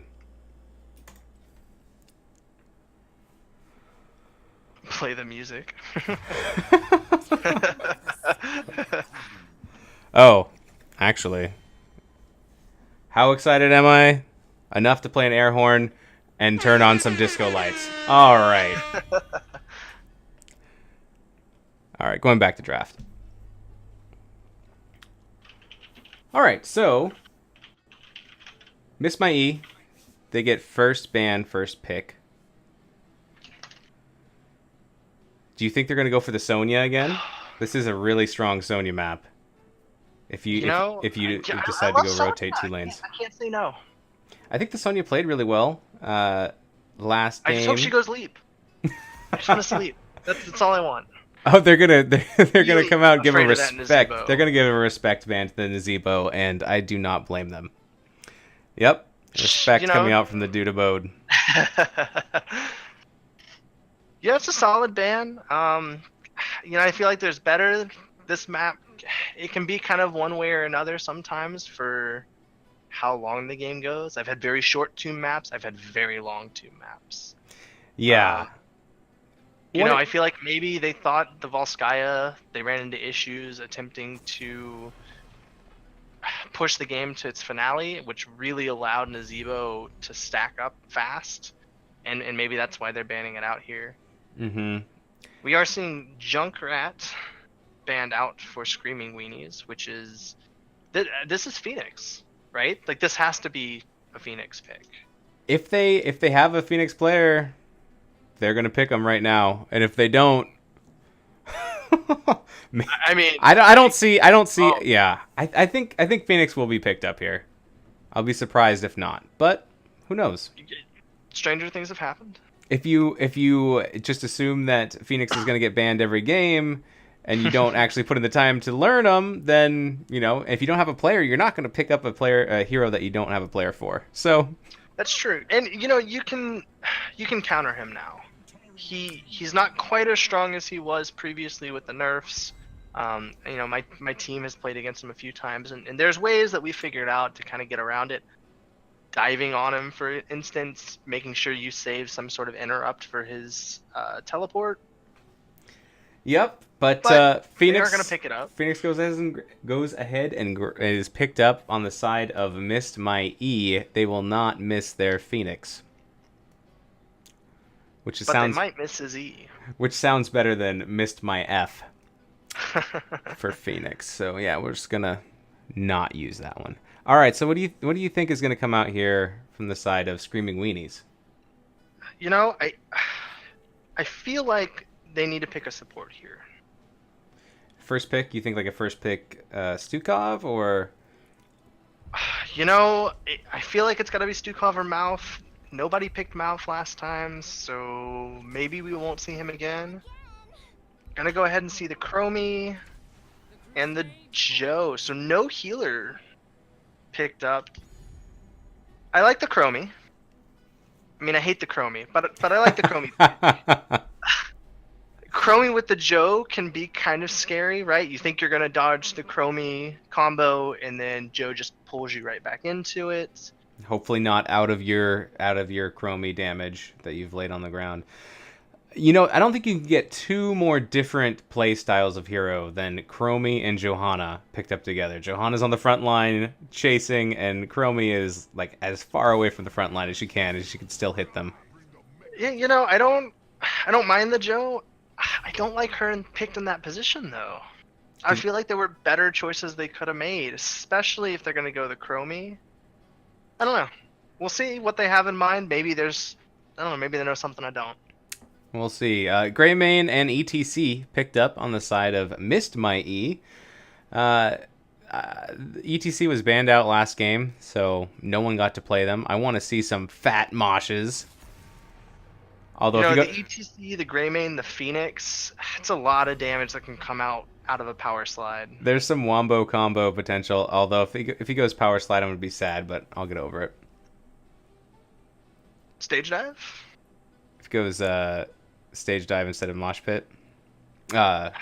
Play the music. Oh, actually. How excited am I? Enough to play an air horn and turn on some disco lights. All right. All right, going back to draft. All right, so Miss My E, they get first ban, first pick. Do you think they're going to go for the Sonya again? This is a really strong Sonya map. If you decide to go rotate 2 lanes, I can't say no. I think the Sonya played really well last game. I just hope she goes leap. I just want to sleep. That's all I want. Oh, they're gonna come out and give a Afraid of that respect. Nazebo. They're gonna give a respect ban to the Nazebo, and I do not blame them. Yep, respect coming out from the dude abode. Yeah, it's a solid ban. I feel like there's better. This map, it can be kind of one way or another sometimes for how long the game goes. I've had very short tomb maps. I've had very long tomb maps. Yeah. I feel like maybe they thought the Volskaya, they ran into issues attempting to push the game to its finale, which really allowed Nazebo to stack up fast. And maybe that's why they're banning it out here. Mm-hmm. We are seeing Junkrat banned out for Screaming Weenies, which is... This is Phoenix, right? Like, this has to be a Phoenix pick. If they have a Phoenix player, they're gonna pick them right now, and if they don't, I mean, I don't see. Oh. Yeah, I think Phoenix will be picked up here. I'll be surprised if not, but who knows? Stranger things have happened. If you just assume that Phoenix is gonna get banned every game, and you don't actually put in the time to learn them, then if you don't have a player, you're not gonna pick up a hero that you don't have a player for. So That's true, and you can counter him now. He's not quite as strong as he was previously with the nerfs. My team has played against him a few times, and there's ways that we figured out to kind of get around it. Diving on him, for instance, making sure you save some sort of interrupt for his teleport. Yep, but Phoenix they are gonna pick it up. Phoenix goes ahead and is picked up on the side of Missed My E. They will not miss their Phoenix. which But they sounds might miss his E. better than missed my F for Phoenix. So yeah, we're just gonna not use that one. All right. So what do you think is gonna come out here from the side of Screaming Weenies? You know, I feel like they need to pick a support here. First pick? You think like a first pick Stukov or? You know, I feel like it's got to be Stukov or Mouth. Nobody picked Mouth last time, so maybe we won't see him again. Gonna go ahead and see the Chromie and the Joe. So no healer picked up. I like the Chromie. I mean, I hate the Chromie, but I like the Chromie. Chromie with the Joe can be kind of scary, right? You think you're gonna dodge the Chromie combo, and then Joe just pulls you right back into it. Hopefully not out of your Chromie damage that you've laid on the ground. You know, I don't think you can get two more different play styles of hero than Chromie and Johanna picked up together. Johanna's on the front line chasing, and Chromie is like as far away from the front line as she can still hit them. Yeah, you know, I don't mind the Joe. I don't like her picked in that position though. I feel like there were better choices they could have made, especially if they're gonna go the Chromie. I don't know. We'll see what they have in mind. Maybe I don't know. Maybe they know something I don't. We'll see. Greymane and ETC picked up on the side of Missed My E. ETC was banned out last game, so no one got to play them. I want to see some fat moshes. Although You know, if the ETC, the Greymane, the Phoenix, it's a lot of damage that can come out of a power slide. there's some wombo combo potential. Although if he goes power slide, I'm gonna be sad, but I'll get over it. Stage dive? If he goes stage dive instead of mosh pit. I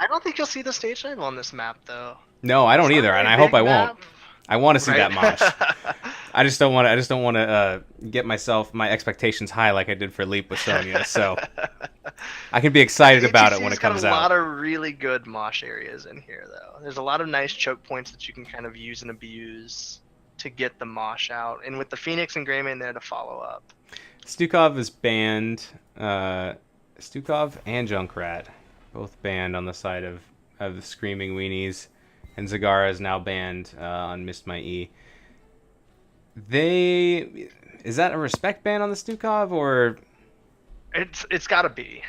don't think you'll see the stage dive on this map though. No, I don't It's not either, a very and I hope big I won't. map, I want to see that right? mosh. I just don't want to get my expectations high like I did for Leap with Sonya. So I can be excited about it when it comes got a lot out. of really good mosh areas in here, though. There's a lot of nice choke points that you can kind of use and abuse to get the mosh out, and with the Phoenix and Greymane there to follow up. Stukov is banned. Stukov and Junkrat both banned on the side of the Screaming Weenies, and Zagara is now banned on Missed My E. Is that a respect ban on the Stukov or? It's got to be.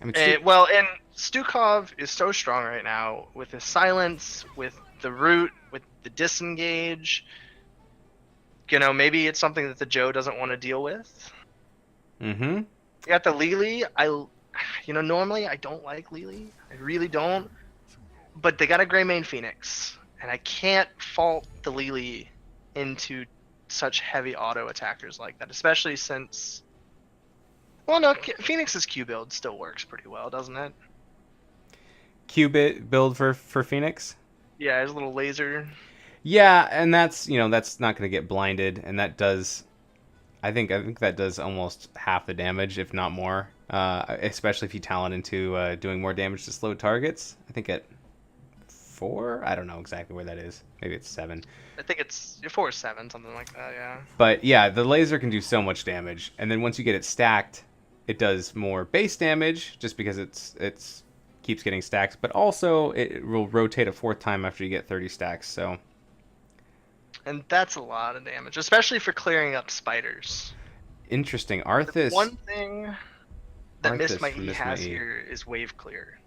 I mean, And Stukov is so strong right now with his silence, with the root, with the disengage. You know, maybe it's something that the Joe doesn't want to deal with. Mm-hmm. You got the Lily. Normally I don't like Lily. I really don't. But they got a Greymane Phoenix, and I can't fault the Lily into such heavy auto attackers like that, especially since. Well, no, Phoenix's Q build still works pretty well, doesn't it? Qubit build for Phoenix. Yeah, his little laser. Yeah, and that's not going to get blinded, and that does. I think that does almost half the damage, if not more. Especially if you talent into doing more damage to slow targets. I think at 4. I don't know exactly where that is. Maybe it's 7. I think it's 4 or 7, something like that. Yeah. But yeah, the laser can do so much damage, and then once you get it stacked, it does more base damage just because it's keeps getting stacked. But also it will rotate a 4th time after you get 30 stacks. So. And that's a lot of damage, especially for clearing up spiders. Interesting. The Arthas. one thing that Miss My E Miss has My E. here is wave clear.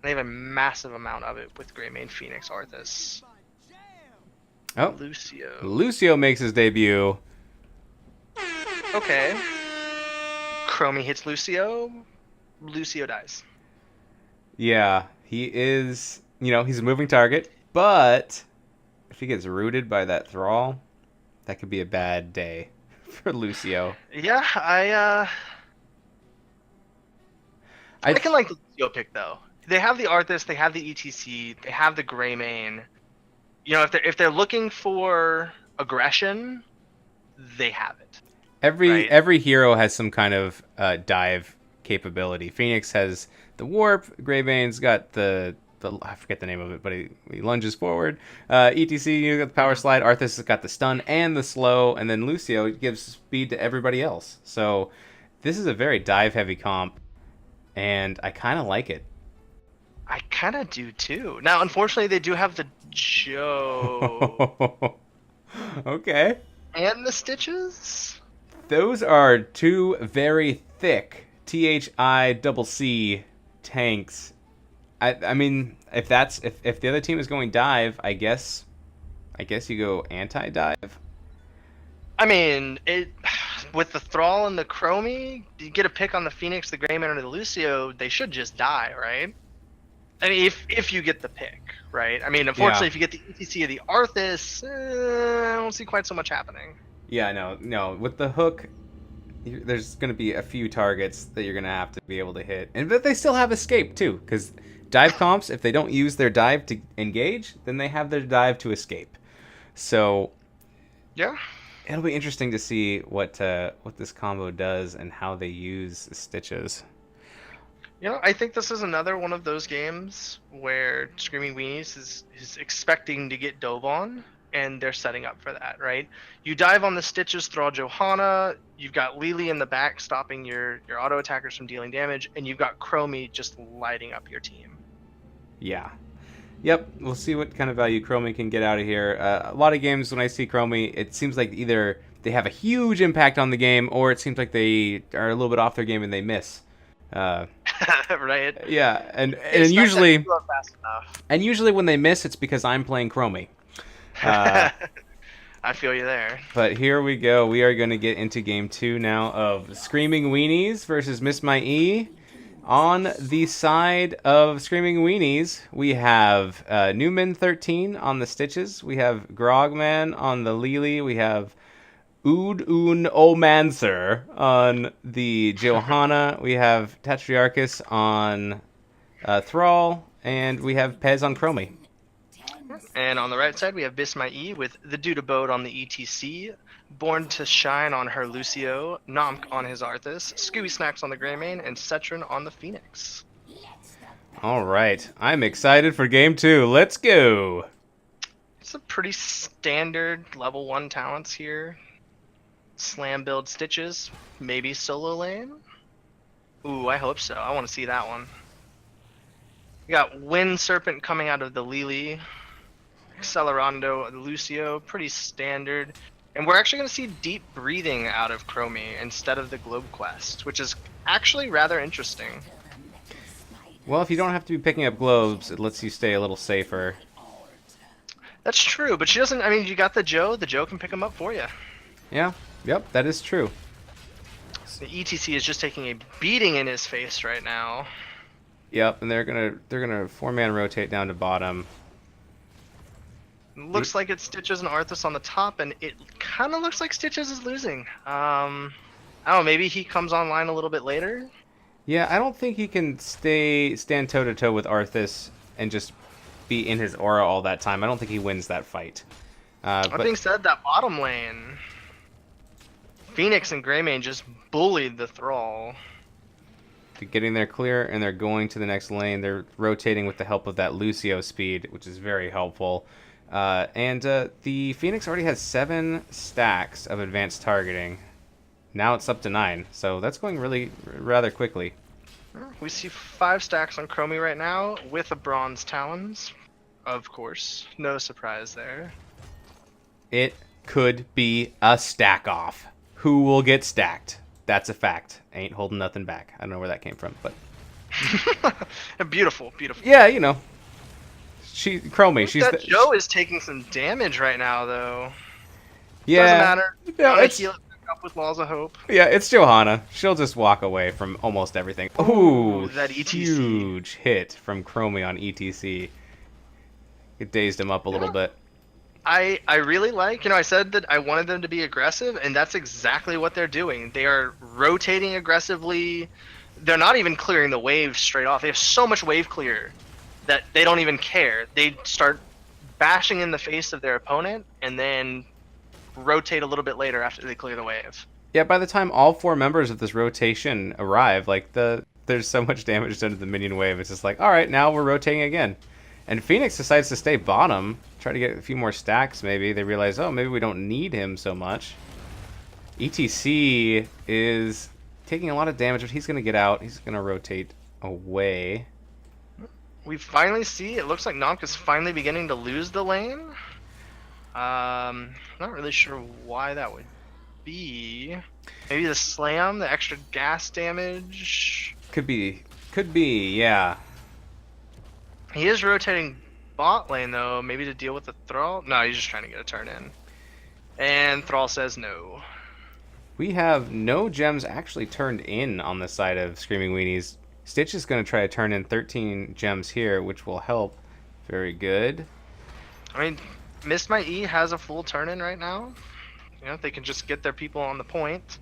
They have a massive amount of it with Greymane Phoenix Arthas. Oh, Lucio. Lucio makes his debut. Okay. Chromie hits Lucio. Lucio dies. Yeah, he is. He's a moving target, but if he gets rooted by that thrall, that could be a bad day for Lucio. Yeah, I can like the Lucio pick though. They have the Arthas, they have the ETC, they have the Greymane. You know, if they're looking for aggression, they have it. Every hero has some kind of dive capability. Phoenix has the warp. Greybane's got the I forget the name of it, but he lunges forward. ETC, you got the power slide. Arthas has got the stun and the slow, and then Lucio gives speed to everybody else. So This is a very dive-heavy comp, and I kind of like it. I kind of do too. Now, unfortunately, they do have the Joe Okay. and the Stitches. Those are two very thick THICC tanks. I mean, if the other team is going dive, I guess you go anti-dive. I mean, it with the Thrall and the Chromie, you get a pick on the Phoenix, the Greymane, or the Lucio, they should just die, right? I mean, if you get the pick, right? I mean, unfortunately, Yeah. if you get the ETC of the Arthas, I don't see quite so much happening. Yeah, no. With the hook, there's going to be a few targets that you're going to have to be able to hit. And but they still have escape too, because dive comps, if they don't use their dive to engage, then they have their dive to escape. So Yeah. it'll be interesting to see what this combo does and how they use Stitches. I think this is another one of those games where Screaming Weenies is expecting to get dove on, and they're setting up for that, right? You dive on the Stitches, Thrall Johanna, you've got Lily in the back stopping your auto attackers from dealing damage, and you've got Chromie just lighting up your team. Yeah. Yep, we'll see what kind of value Chromie can get out of here. A lot of games when I see Chromie, it seems like either they have a huge impact on the game, or it seems like they are a little bit off their game and they miss. Right? Yeah, and It's not usually that you are fast enough. and usually when they miss, it's because I'm playing Chromie. Uh, I feel you there. but here we go. We are going to get into game 2 now of Screaming Weenies versus Miss My E. On the side of Screaming Weenies, we have Newman 13 on the Stitches. We have Grogman on the Lily. We have Ood Un Omancer on the Johanna. We have Tatriarchus on Thrall. And we have Pez on Chromie. And on the right side, we have Bismai E with the Dudabode on the ETC, Born to Shine on her Lucio, Nomk on his Arthas, Scooby Snacks on the Greymane, and Cetron on the Phoenix. All right. I'm excited for game 2. Let's go. It's a pretty standard level 1 talents here. Slam build Stitches, maybe solo lane. Ooh, I hope so. I want to see that one. We got Wind Serpent coming out of the Lily. Accelerando Lucio, pretty standard. And we're actually going to see Deep Breathing out of Chromie instead of the Globe Quest, which is actually rather interesting. Well, if you don't have to be picking up globes, it lets you stay a little safer. That's true, but she doesn't. I mean, you got the Joe can pick him up for you. Yeah, yep, that is true. The ETC is just taking a beating in his face right now. Yep, and they're gonna 4-man rotate down to bottom. Looks like it's Stitches and Arthas on the top, and it kind of looks like Stitches is losing. I don't know, maybe he comes online a little bit later? Yeah, I don't think he can stand toe-to-toe with Arthas and just be in his aura all that time. I don't think he wins that fight. That being said, that bottom lane, Phoenix and Greymane just bullied the Thrall. They're getting there clear, and they're going to the next lane. They're rotating with the help of that Lucio speed, which is very helpful. And the Phoenix already has 7 stacks of advanced targeting. Now it's up to 9, so that's going really rather quickly. We see 5 stacks on Chromie right now with a Bronze Talons. Of course, no surprise there. It could be a stack off. Who will get stacked? That's a fact. Ain't holding nothing back. I don't know where that came from, but Beautiful, beautiful. yeah, you know. Chromie, she's That Joe is taking some damage right now, though. yeah. Doesn't matter. No, Gotta it's heal it back up with Laws of Hope. yeah, it's Johanna. She'll just walk away from almost everything. Ooh, that ETC. Huge hit from Chromie on ETC. It dazed him up a little bit. I really like, I said that I wanted them to be aggressive, and that's exactly what they're doing. They are rotating aggressively. They're not even clearing the wave straight off. They have so much wave clear that they don't even care. They start bashing in the face of their opponent and then rotate a little bit later after they clear the wave. Yeah, by the time all 4 members of this rotation arrive, there's so much damage done to the minion wave. It's just like, all right, now we're rotating again. And Phoenix decides to stay bottom, try to get a few more stacks maybe. They realize, oh, maybe we don't need him so much. ETC is taking a lot of damage, but he's going to get out. He's going to rotate away. We finally see, it looks like Nomk is finally beginning to lose the lane. Not really sure why that would be. Maybe the slam, the extra gas damage. Could be, yeah. He is rotating bot lane though, maybe to deal with the Thrall. No, he's just trying to get a turn in. And Thrall says no. We have no gems actually turned in on the side of Screaming Weenies. Stitch is going to try to turn in 13 gems here, which will help. Very good. I mean, Missed My E has a full turn in right now. You know, they can just get their people on the point.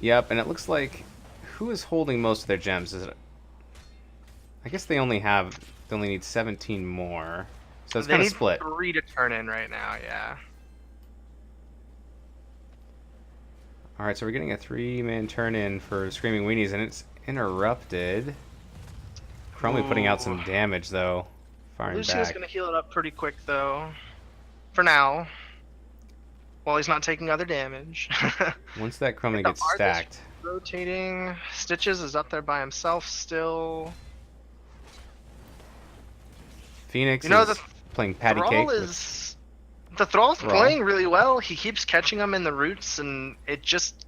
Yep, and it looks like who is holding most of their gems? Is it? I guess they only need 17 more, so it's kind of split. They need 3 to turn in right now. Yeah. All right, so we're getting a 3-man turn in for Screaming Weenies, and it's interrupted. Chromie putting out some damage though. Firing Lucio's back. gonna heal it up pretty quick though. For now. While he's not taking other damage. Once that Chromie gets stacked. Rotating. Stitches is up there by himself still. Phoenix is playing patty cake. The Thrall's playing really well. He keeps catching them in the roots, and it just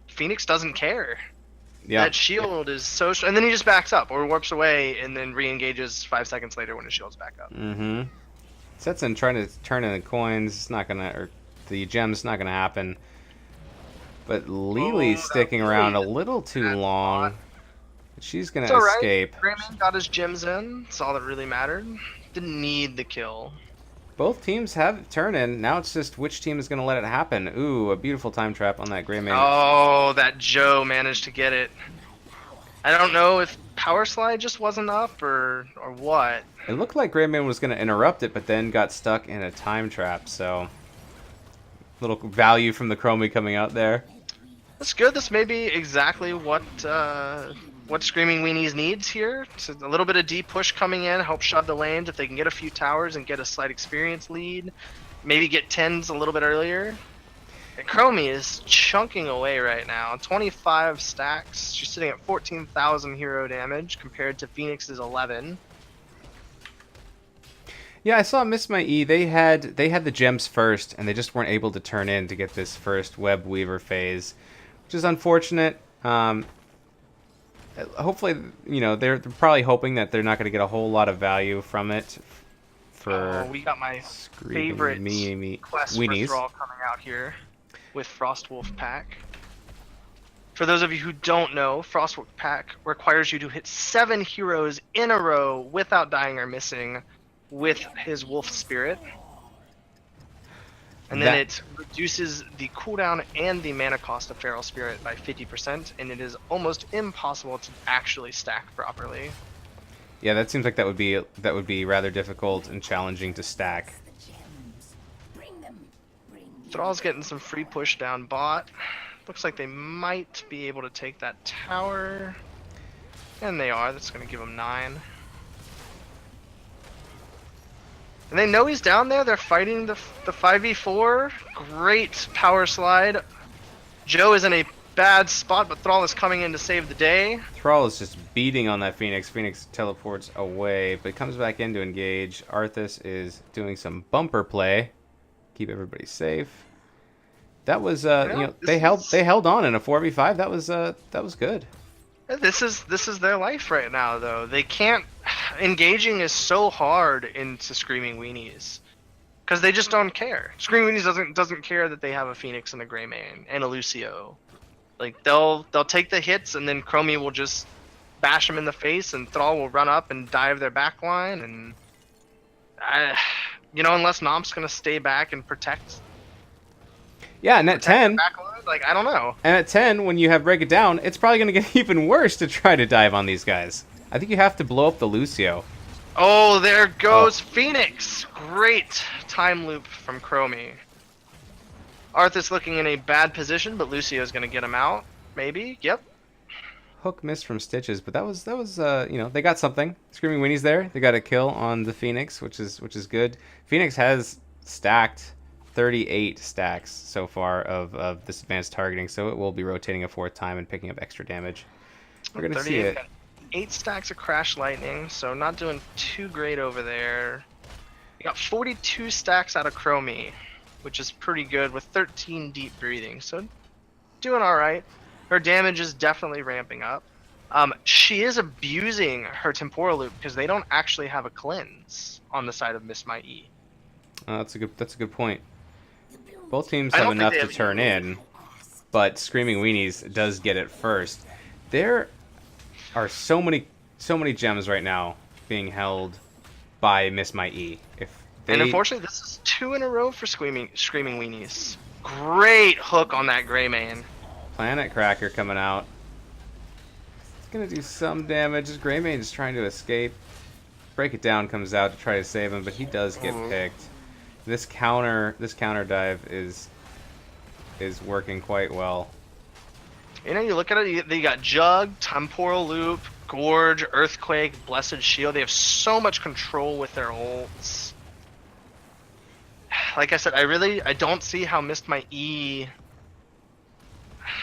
Phoenix doesn't care. Yeah. That shield is so and then he just backs up or warps away and then re-engages 5 seconds later when his shield's back up. Mm-hmm. Setsun trying to turn in the coins. It's not gonna, or the gems, not gonna happen. But Lily's sticking around a little too long. She's gonna escape. Grayman got his gems in. That's all that really mattered. Didn't need the kill. Both teams have turn in. Now it's just which team is going to let it happen. Ooh, a beautiful time trap on that Grayman. Oh, that Joe managed to get it. I don't know if Power Slide just wasn't up or what. It looked like Grayman was going to interrupt it, but then got stuck in a time trap. So, little value from the Chromie coming out there. That's good. This may be exactly what Screaming Weenies needs here. So a little bit of deep push coming in, help shove the lanes. If they can get a few towers and get a slight experience lead, maybe get 10s a little bit earlier. And Chromie is chunking away right now. 25 stacks. She's sitting at 14,000 hero damage compared to Phoenix's 11. Yeah, I saw Miss My E. They had the gems first, and they just weren't able to turn in to get this first Web Weaver phase, which is unfortunate. Hopefully, you know, they're probably hoping that they're not going to get a whole lot of value from it. We got my favorite quest Weenies. for Thrall coming out here with Frostwolf Pack. For those of you who don't know, Frostwolf Pack requires you to hit 7 heroes in a row without dying or missing with his Wolf Spirit. And then it reduces the cooldown and the mana cost of Feral Spirit by 50%, and it is almost impossible to actually stack properly. Yeah, that seems like that would be rather difficult and challenging to stack. Thrall's getting some free push down bot. Looks like they might be able to take that tower. And they are. That's going to give them 9. And they know he's down there. They're fighting the 5v4. Great power slide. Joe is in a bad spot, but Thrall is coming in to save the day. Thrall is just beating on that Phoenix. Phoenix teleports away, but comes back in to engage. Arthas is doing some bumper play. Keep everybody safe. That was, you know, they held on in a 4v5. That was good. This is their life right now, though. They can't. Engaging is so hard into Screaming Weenies because they just don't care. Screaming Weenies doesn't care that they have a Phoenix and a Greymane and a Lucio. Like they'll take the hits and then Chromie will just bash them in the face and Thrall will run up and dive their backline and you know, unless Nomp's gonna stay back and protect. Yeah, and at 10, like I don't know. And at 10, when you have break it down, it's probably going to get even worse to try to dive on these guys. I think you have to blow up the Lucio. Oh, there goes Phoenix! Great time loop from Chromie. Arthas looking in a bad position, but Lucio's going to get him out. Maybe. Yep. Hook missed from Stitches, but that was you know, they got something. Screaming Weenies there. They got a kill on the Phoenix, which is good. Phoenix has stacked 38 stacks so far of this advanced targeting, so it will be rotating a 4th time and picking up extra damage. We're going to see it. Got 8 stacks of Crash Lightning, so not doing too great over there. You got 42 stacks out of Chromie, which is pretty good with 13 Deep Breathing, so doing alright. Her damage is definitely ramping up. She is abusing her Temporal Loop because they don't actually have a cleanse on the side of Miss My E. That's a good point. Both teams have enough to turn in, but Screaming Weenies does get it first. There are so many gems right now being held by Miss My E. And unfortunately, this is 2 in a row for Screaming Weenies. Great hook on that Greymane. Planet Cracker coming out. It's gonna do some damage. Greymane is trying to escape. Break It Down comes out to try to save him, but he does get picked. This counter dive is working quite well. You know, you look at it, they got Jug, Temporal Loop, Gorge, Earthquake, Blessed Shield. They have so much control with their ults. Like I said, I don't see how Missed My E.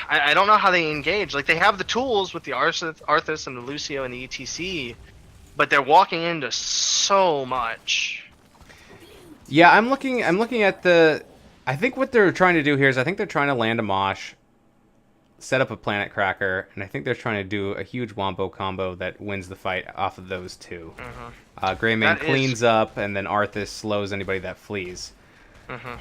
I don't know how they engage. Like, they have the tools with the Arthas and the Lucio and the ETC, but they're walking into so much. Yeah, I'm looking at the. I think what they're trying to do here is I think they're trying to land a Mosh, set up a Planet Cracker, and I think they're trying to do a huge Wombo combo that wins the fight off of those two. Greymane cleans up, and then Arthas slows anybody that flees.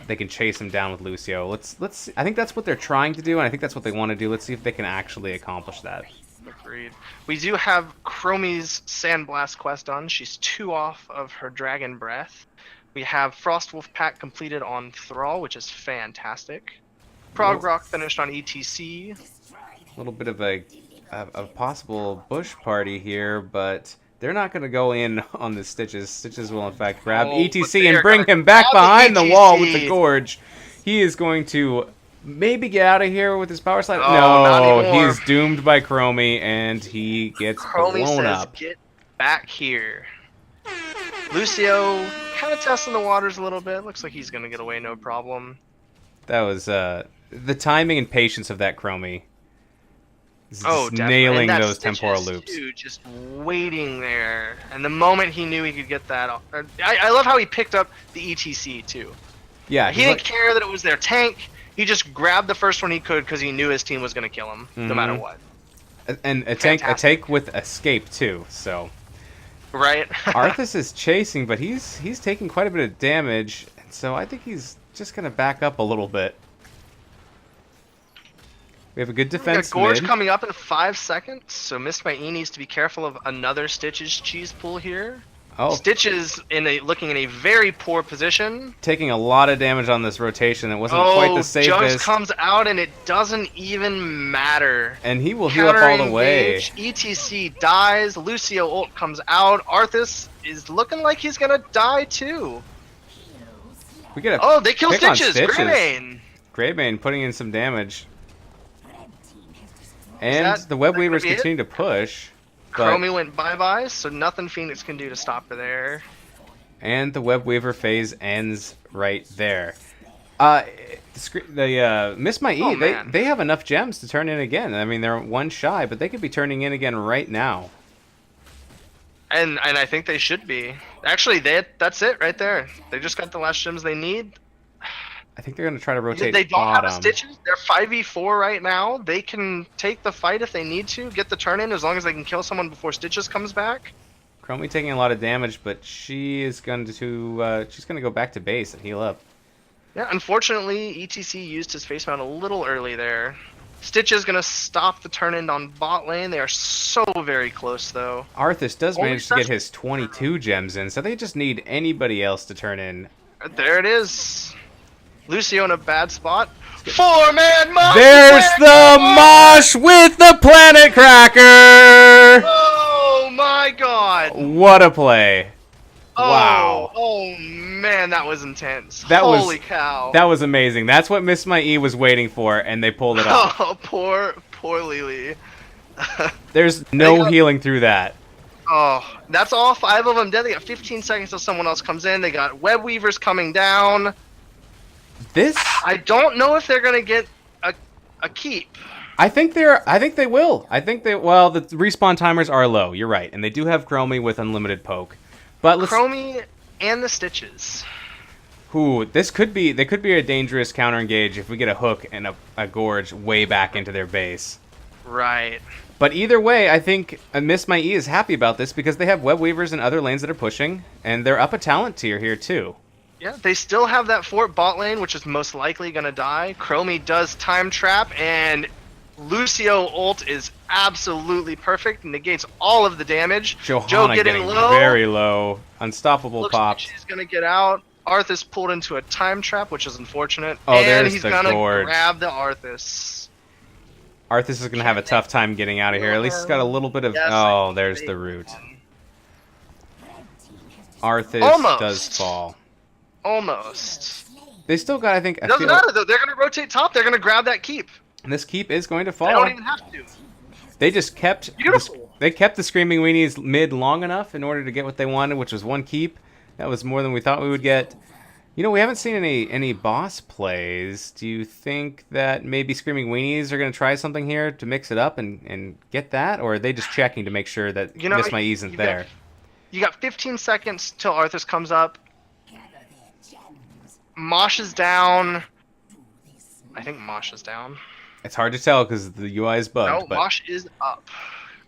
They can chase him down with Lucio. Let's. I think that's what they're trying to do, and I think that's what they want to do. Let's see if they can actually accomplish that. Agreed. We do have Chromie's Sandblast quest done. She's 2 off of her Dragon Breath. We have Frostwolf Pack completed on Thrall, which is fantastic. Prog Rock finished on ETC. A little bit of a possible bush party here, but they're not going to go in on the Stitches. Stitches will, in fact, grab ETC and bring him back behind the wall with the Gorge. He is going to maybe get out of here with his power slide. No, he's doomed by Chromie, and he gets blown up. Get back here. Lucio kind of testing the waters a little bit. Looks like he's going to get away no problem. That was the timing and patience of that Chromie. Oh, nailing those temporal loops. Too, just waiting there. And the moment he knew he could get that... I love how he picked up the ETC, too. Yeah. He didn't care that it was their tank. He just grabbed the first one he could because he knew his team was going to kill him, no matter what. And a tank with escape, too, so... Right? Arthas is chasing, but he's taking quite a bit of damage, and so I think he's just going to back up a little bit. We have a good defense we got Gorge mid. coming up in 5 seconds, so Missed by E needs to be careful of another Stitches cheese pool here. Oh. Stitches looking in a very poor position. Taking a lot of damage on this rotation. It wasn't quite the safest. Jugs comes out and it doesn't even matter. And he will heal up all the way. ETC dies. Lucio ult comes out. Arthas is looking like he's gonna die too. We get a they kill Stitches. Greymane. Greymane putting in some damage. And the Web Weavers continue to push. Chromie went bye-bye, so nothing Phoenix can do to stop her there. And the Web Weaver phase ends right there. The Miss My E, they have enough gems to turn in again. I mean, they're one shy, but they could be turning in again right now. And I think they should be. Actually, that's it right there. They just got the last gems they need. I think they're going to try to rotate They don't bottom. have Stitches. They're 5v4 right now. They can take the fight if they need to, get the turn in as long as they can kill someone before Stitches comes back. Chromie taking a lot of damage, but she is going to she's going to go back to base and heal up. Yeah, unfortunately, ETC used his face mount a little early there. Stitch is going to stop the turn in on bot lane. They are so very close, though. Arthas does manage to get his 22 gems in, so they just need anybody else to turn in. There it is. Lucio in a bad spot. 4-man mosh! There's the mosh with the Planet Cracker! Oh my god! What a play. Wow. Oh man, that was intense. Holy cow. That was amazing. That's what Miss My E was waiting for, and they pulled it off. Oh, poor Lily. There's no healing through that. Oh, that's all 5 of them dead. They got 15 seconds till someone else comes in. They got Web Weavers coming down. This, I don't know if they're gonna get a keep. I think they will. I think they. Well, the respawn timers are low. You're right, and they do have Chromie with unlimited poke. But let's. Chromie and the Stitches. Ooh, this could be. They could be a dangerous counter engage if we get a hook and a gorge way back into their base. Right. But either way, I think Miss My E is happy about this because they have web weavers and other lanes that are pushing, and they're up a talent tier here too. Yeah, they still have that fort bot lane, which is most likely gonna die. Chromie does time trap, and Lucio ult is absolutely perfect, negates all of the damage. Johanna Joe getting low, very low, unstoppable looks pop. like she's gonna get out. Arthas pulled into a time trap, which is unfortunate. Oh, and there's he's the gonna gorge. grab the Arthas. Arthas is going to have a tough time getting out of here. At least he's got a little bit of... Yes, oh, there's the root. Arthas Almost. does fall. Almost. They still got, I think... It doesn't matter though. They're gonna rotate top. They're gonna grab that keep. This keep is going to fall. They don't even have to. They just kept... Beautiful. They kept the Screaming Weenies mid long enough in order to get what they wanted, which was one keep. That was more than we thought we would get. You know, we haven't seen any boss plays. Do you think that maybe Screaming Weenies are going to try something here to mix it up and get that? Or are they just checking to make sure that Miss My E isn't there? You got 15 seconds till Arthas comes up. Mosh is down. I think Mosh is down. It's hard to tell because the UI is bugged. No, Mosh is up.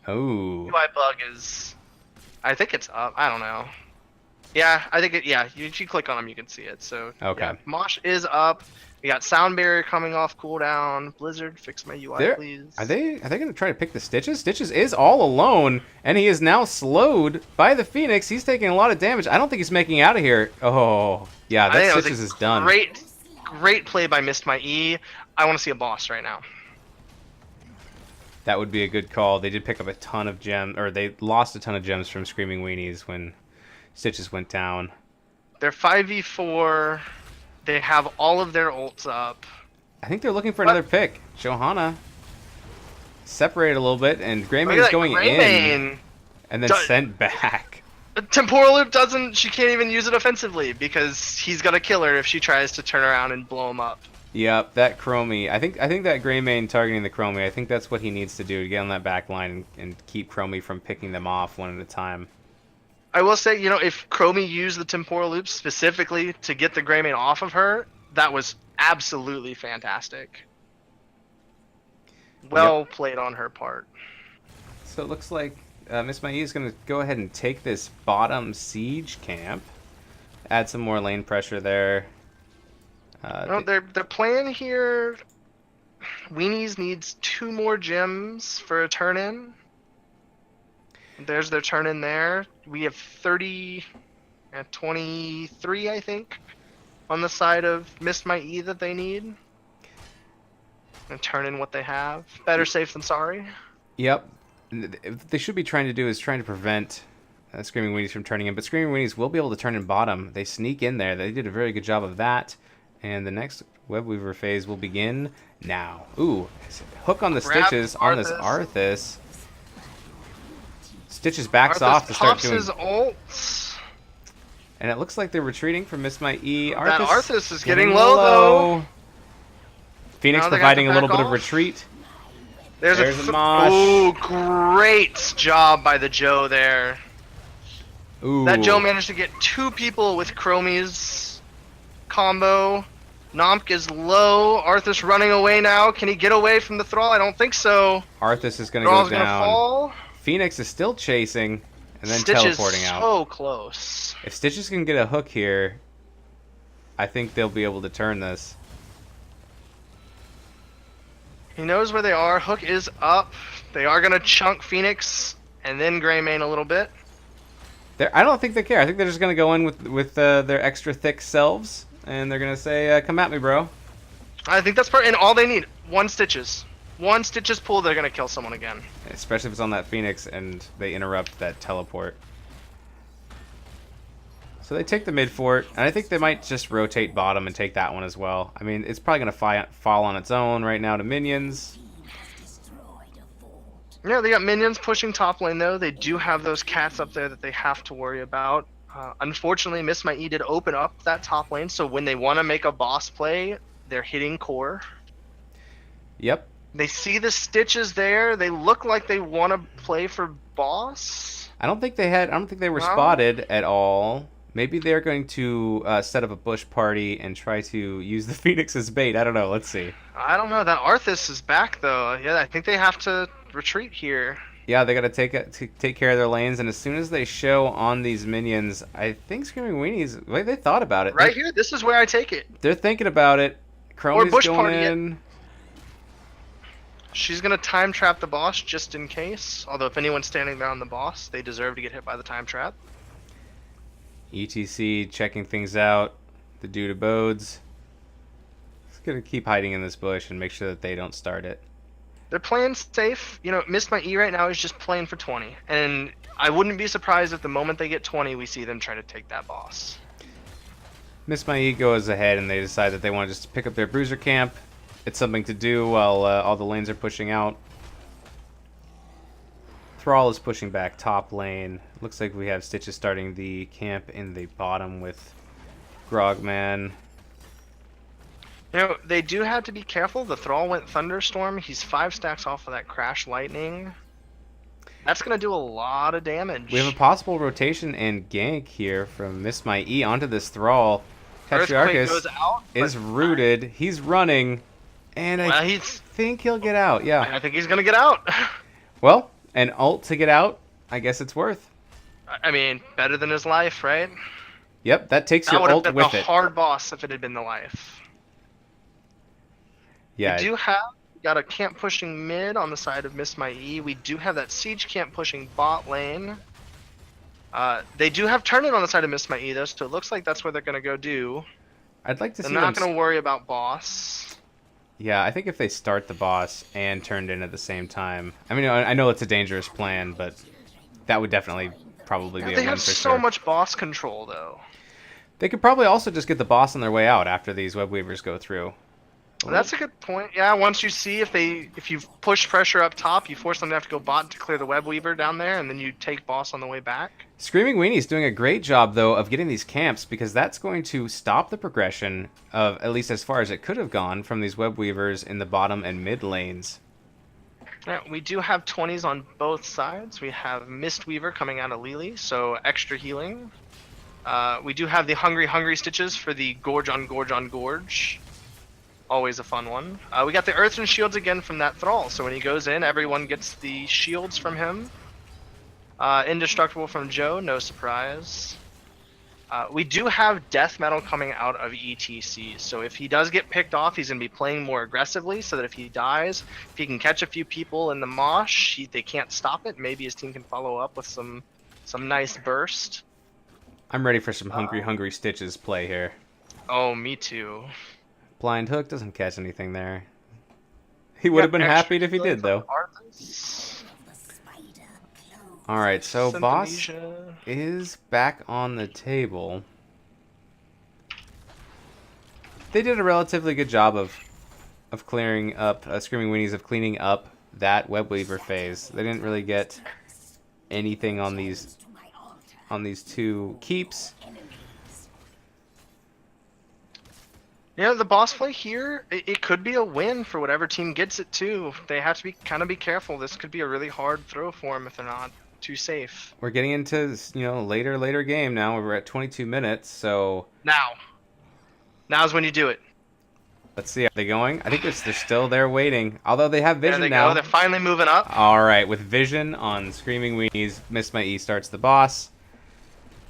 Oh. UI bug is... I think it's up. I don't know. Yeah, I think it. Yeah, if you click on them, you can see it. So okay, yeah, Mosh is up. We got Sound Barrier coming off cooldown. Blizzard, fix my UI, please. Are they going to try to pick the Stitches? Stitches is all alone, and he is now slowed by the Phoenix. He's taking a lot of damage. I don't think he's making out of here. Oh, yeah, that Stitches is done. Great play by Missed My E. I want to see a boss right now. That would be a good call. They did pick up a ton of gems, or they lost a ton of gems from Screaming Weenies when Stitches went down. They're 5v4. They have all of their ults up. I think they're looking for another pick. Johanna separated a little bit, and Greymane is going in and then sent back. Temporal Loop doesn't... She can't even use it offensively because he's gonna kill her if she tries to turn around and blow him up. Yep, that Chromie. I think that Greymane targeting the Chromie, I think that's what he needs to do to get on that back line and keep Chromie from picking them off one at a time. I will say, you know, if Chromie used the Temporal Loop specifically to get the Greymane off of her, that was absolutely fantastic. Well played on her part. So it looks like Miss Mai is going to go ahead and take this bottom siege camp. Add some more lane pressure there. No, their plan here... Weenies needs 2 more gems for a turn-in. There's their turn-in there. We have 30... 23, I think, on the side of Missed My E that they need. And turn in what they have. Better safe than sorry. Yep. What they should be trying to do is trying to prevent Screaming Weenies from turning in. But Screaming Weenies will be able to turn in bottom. They sneak in there. They did a very good job of that. And the next Web Weaver phase will begin now. Ooh, hook on the Stitches on this Arthas. Stitches backs off to start doing... his ult. And it looks like they're retreating from Miss My E. That Arthas is getting low, though. Phoenix providing a little bit of retreat. There's a Mosh. Ooh, great job by the Joe there. Ooh. That Joe managed to get 2 people with Chromie's combo. Nomk is low. Arthas running away now. Can he get away from the Thrall? I don't think so. Arthas is going to go down. Gonna fall. Phoenix is still chasing and then Stitch teleporting out. So close. If Stitches can get a hook here, I think they'll be able to turn this. He knows where they are. Hook is up. They are going to chunk Phoenix and then Greymane a little bit. I don't think they care. I think they're just going to go in with their extra thick selves, and they're going to say, come at me, bro. I think that's part. And all they need, 1 Stitches. 1 Stitches pull, they're going to kill someone again. Especially if it's on that Phoenix and they interrupt that teleport. So they take the mid fort, and I think they might just rotate bottom and take that one as well. I mean, it's probably going to fall on its own right now to minions. Yeah, they got minions pushing top lane, though. They do have those cats up there that they have to worry about. Unfortunately, Miss My E did open up that top lane, so when they want to make a boss play, they're hitting core. Yep. They see the stitches there. They look like they want to play for boss. I don't think they were No? spotted at all. Maybe they're going to set up a bush party and try to use the Phoenix as bait. I don't know. Let's see. I don't know. That Arthas is back though. Yeah, I think they have to retreat here. Yeah, they got to take care of their lanes, and as soon as they show on these minions, I think Screaming Weenies, wait, they thought about it. Right here, this is where I take it. They're thinking about it. Chromie's bush going party it. in. She's gonna time trap the boss just in case. Although if anyone's standing there on the boss, they deserve to get hit by the time trap. ETC checking things out. The dude abodes. Just gonna keep hiding in this bush and make sure that they don't start it. They're playing safe. You know, Miss My E right now is just playing for 20. And I wouldn't be surprised if the moment they get 20, we see them try to take that boss. Miss My E goes ahead and they decide that they want to just pick up their bruiser camp. It's something to do while all the lanes are pushing out. Thrall is pushing back top lane. Looks like we have Stitches starting the camp in the bottom with Grogman. You know, they do have to be careful. The Thrall went Thunderstorm. He's 5 stacks off of that Crash Lightning. That's going to do a lot of damage. We have a possible rotation and gank here from Miss My E onto this Thrall. Patriarchus goes out, is rooted. He's running. And I think he'll get out, yeah. I think he's going to get out. Well, an ult to get out, I guess it's worth. I mean, better than his life, right? Yep, that takes your ult with it. That would have been a hard boss if it had been the life. Yeah. We got a camp pushing mid on the side of Miss My E. We do have that siege camp pushing bot lane. They do have turn it on the side of Miss My E though, so it looks like that's where they're gonna go do. I'd like to see they're not gonna worry about boss. Yeah, I think if they start the boss and turned in at the same time. I mean, I know it's a dangerous plan, but that would definitely probably be a win for sure. They have so much boss control though. They could probably also just get the boss on their way out after these web weavers go through. Well, that's a good point. Yeah, once you see if you push pressure up top, you force them to have to go bot to clear the web weaver down there, and then you take boss on the way back. Screaming Weenie's doing a great job though of getting these camps, because that's going to stop the progression of, at least as far as it could have gone, from these web weavers in the bottom and mid lanes. Yeah, we do have 20s on both sides. We have Mistweaver coming out of Lily, so extra healing. We do have the Hungry Stitches for the Gorge on Gorge on Gorge. Always a fun one. We got the Earthen Shields again from that Thrall, so when he goes in, everyone gets the shields from him. Indestructible from Joe, no surprise. We do have Death Metal coming out of ETC, so if he does get picked off, he's going to be playing more aggressively, so that if he dies, if he can catch a few people in the mosh, they can't stop it. Maybe his team can follow up with some nice burst. I'm ready for some Hungry Stitches play here. Oh, me too. Blind Hook doesn't catch anything there. He would have been happy if he did, though. Alright, so boss is back on the table. They did a relatively good job of clearing up, Screaming Weenies, of cleaning up that web weaver phase. They didn't really get anything on these two keeps. Yeah, the boss play here, it could be a win for whatever team gets it too. They have to be careful. This could be a really hard throw for them if they're not too safe. We're getting into later game now. We're at 22 minutes, so now's when you do it. Let's see. Are they going? I think they're still there waiting. Although they have vision now. They're finally moving up. All right, with vision on Screaming Weenies, Miss My E starts the boss.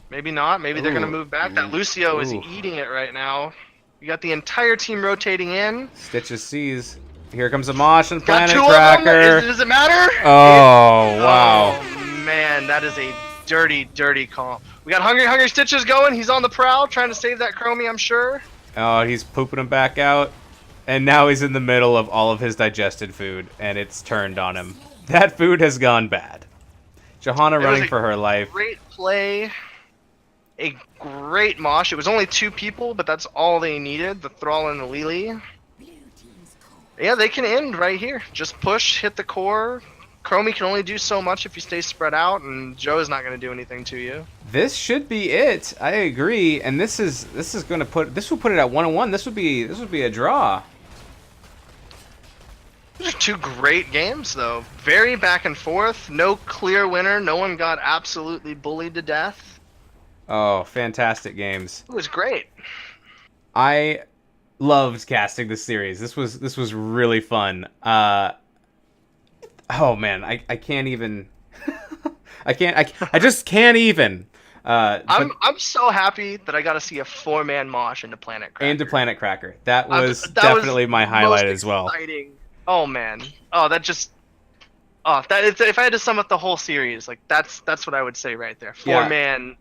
Maybe not. Maybe they're gonna move back. That Lucio is eating it right now. You got the entire team rotating in. Stitches sees. Here comes a Mosh and Planet Tracker. Does it matter? Oh, wow. Oh, man, that is a dirty, dirty comp. We got Hungry Stitches going. He's on the prowl, trying to save that Chromie, I'm sure. Oh, he's pooping him back out. And now he's in the middle of all of his digested food, and it's turned on him. That food has gone bad. Johanna running for her life. Great play. A great mosh. It was only 2 people, but that's all they needed. The Thrall and the Lily. Yeah, they can end right here. Just push, hit the core, Chromie can only do so much if you stay spread out, and Joe is not going to do anything to you. This should be it. I agree, and this is going to this will put it at 1-1. This would be a draw. These are two great games, though. Very back and forth. No clear winner. No one got absolutely bullied to death. Oh, fantastic games. It was great. I loved casting this series. This was really fun. Oh man, I can't even. I just can't even. I'm so happy that I got to see a 4-man mosh into Planet Cracker. Into Planet Cracker. That was that definitely was my highlight most as well. Exciting. Oh man. Oh, that just. Oh, if I had to sum up the whole series, like that's what I would say right there. 4-man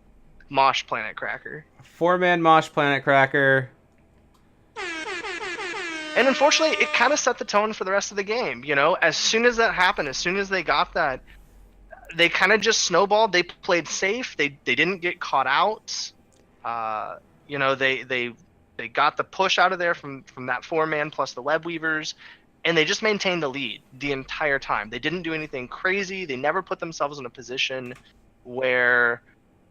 mosh Planet Cracker. 4-man mosh Planet Cracker. And unfortunately, it kind of set the tone for the rest of the game. You know, as soon as that happened, as soon as they got that, they kind of just snowballed. They played safe. They didn't get caught out. You know, they got the push out of there from that 4-man plus the web weavers, and they just maintained the lead the entire time. They didn't do anything crazy. They never put themselves in a position where,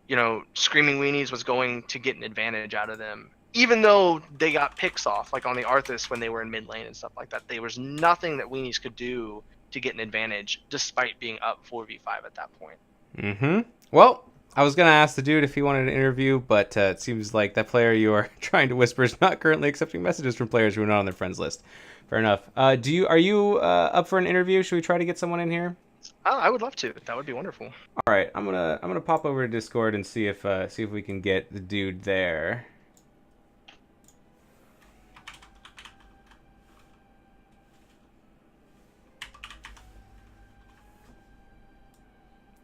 you know, Screaming Weenies was going to get an advantage out of them. Even though they got picks off, like on the Arthas when they were in mid lane and stuff like that, there was nothing that Weenies could do to get an advantage, despite being up 4v5 at that point. Mm-hmm. Well, I was gonna ask the dude if he wanted an interview, but it seems like that player you are trying to whisper is not currently accepting messages from players who are not on their friends list. Fair enough. Are you up for an interview? Should we try to get someone in here? Oh, I would love to. That would be wonderful. All right, I'm gonna pop over to Discord and see if we can get the dude there.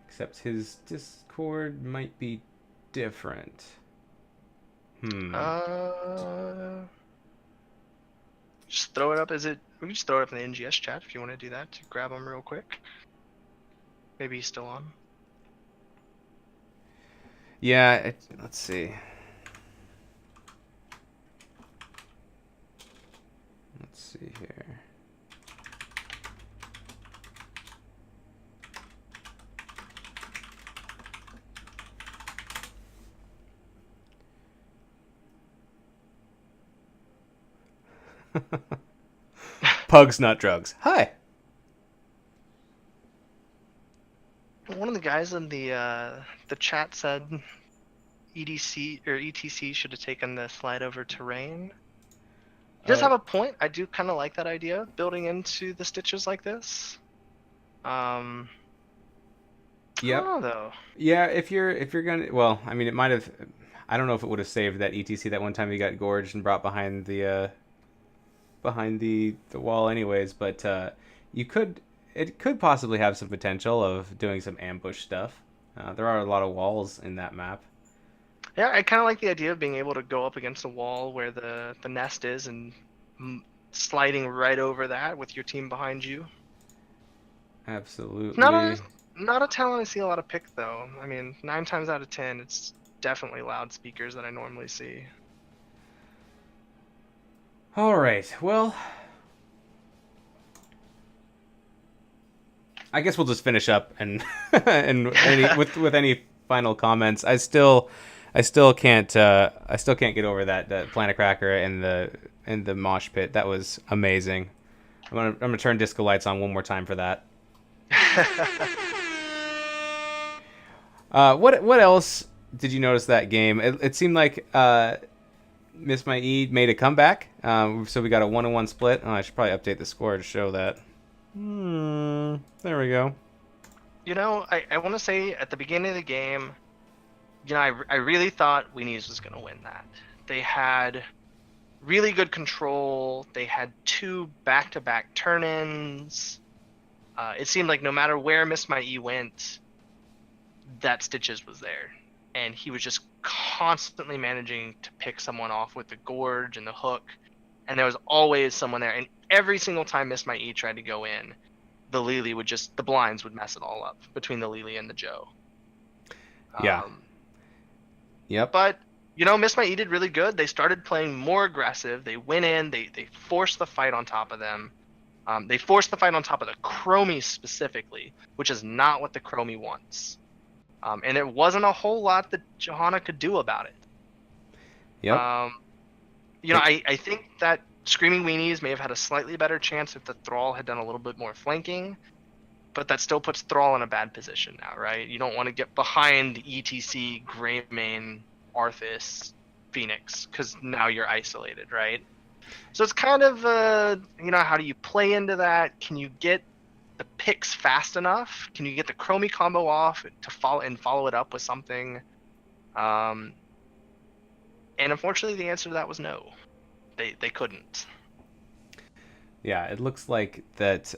Except his Discord might be different. Just throw it up. We can just throw it up in the NGS chat if you want to do that to grab him real quick. Maybe he's still on. Yeah, let's see. Let's see here. Pugs, not drugs. Hi. One of the guys in the chat said EDC or ETC should have taken the slide over terrain. He does have a point. I do kind of like that idea, building into the stitches like this. Yeah. I don't know, though. Yeah, if you're gonna, well, I mean, it might have. I don't know if it would have saved that ETC that one time he got gorged and brought behind the wall, anyways. But it could possibly have some potential of doing some ambush stuff. There are a lot of walls in that map. Yeah, I kind of like the idea of being able to go up against a wall where the nest is and sliding right over that with your team behind you. Absolutely. Not a talent I see a lot of pick, though. I mean, 9 times out of 10, it's definitely loudspeakers that I normally see. All right. Well, I guess we'll just finish up and with any final comments. I still can't get over that Planet Cracker and the mosh pit. That was amazing. I'm gonna turn disco lights on one more time for that. What else did you notice that game? It seemed like Miss My E made a comeback. So we got a 1-1 split. Oh, I should probably update the score to show that. There we go. You know, I want to say at the beginning of the game, you know, I really thought Weenies was going to win that. They had really good control. They had 2 back-to-back turn-ins. It seemed like no matter where Miss My E went, that Stitches was there. And he was just constantly managing to pick someone off with the gorge and the hook. And there was always someone there. And every single time Miss My E tried to go in, the Lily would just, the blinds would mess it all up between the Lily and the Joe. Yeah. Yep. But, you know, Miss My E did really good. They started playing more aggressive. They went in, they forced the fight on top of them. They forced the fight on top of the Chromie specifically, which is not what the Chromie wants. And there wasn't a whole lot that Johanna could do about it. Yep. I think that Screaming Weenies may have had a slightly better chance if the Thrall had done a little bit more flanking, but that still puts Thrall in a bad position now, right? You don't want to get behind ETC, Greymane, Arthas, Phoenix, because now you're isolated, right? So it's kind of, how do you play into that? Can you get the picks fast enough? Can you get the Chromie combo off to follow it up with something? And unfortunately, the answer to that was no. They couldn't. Yeah, it looks like that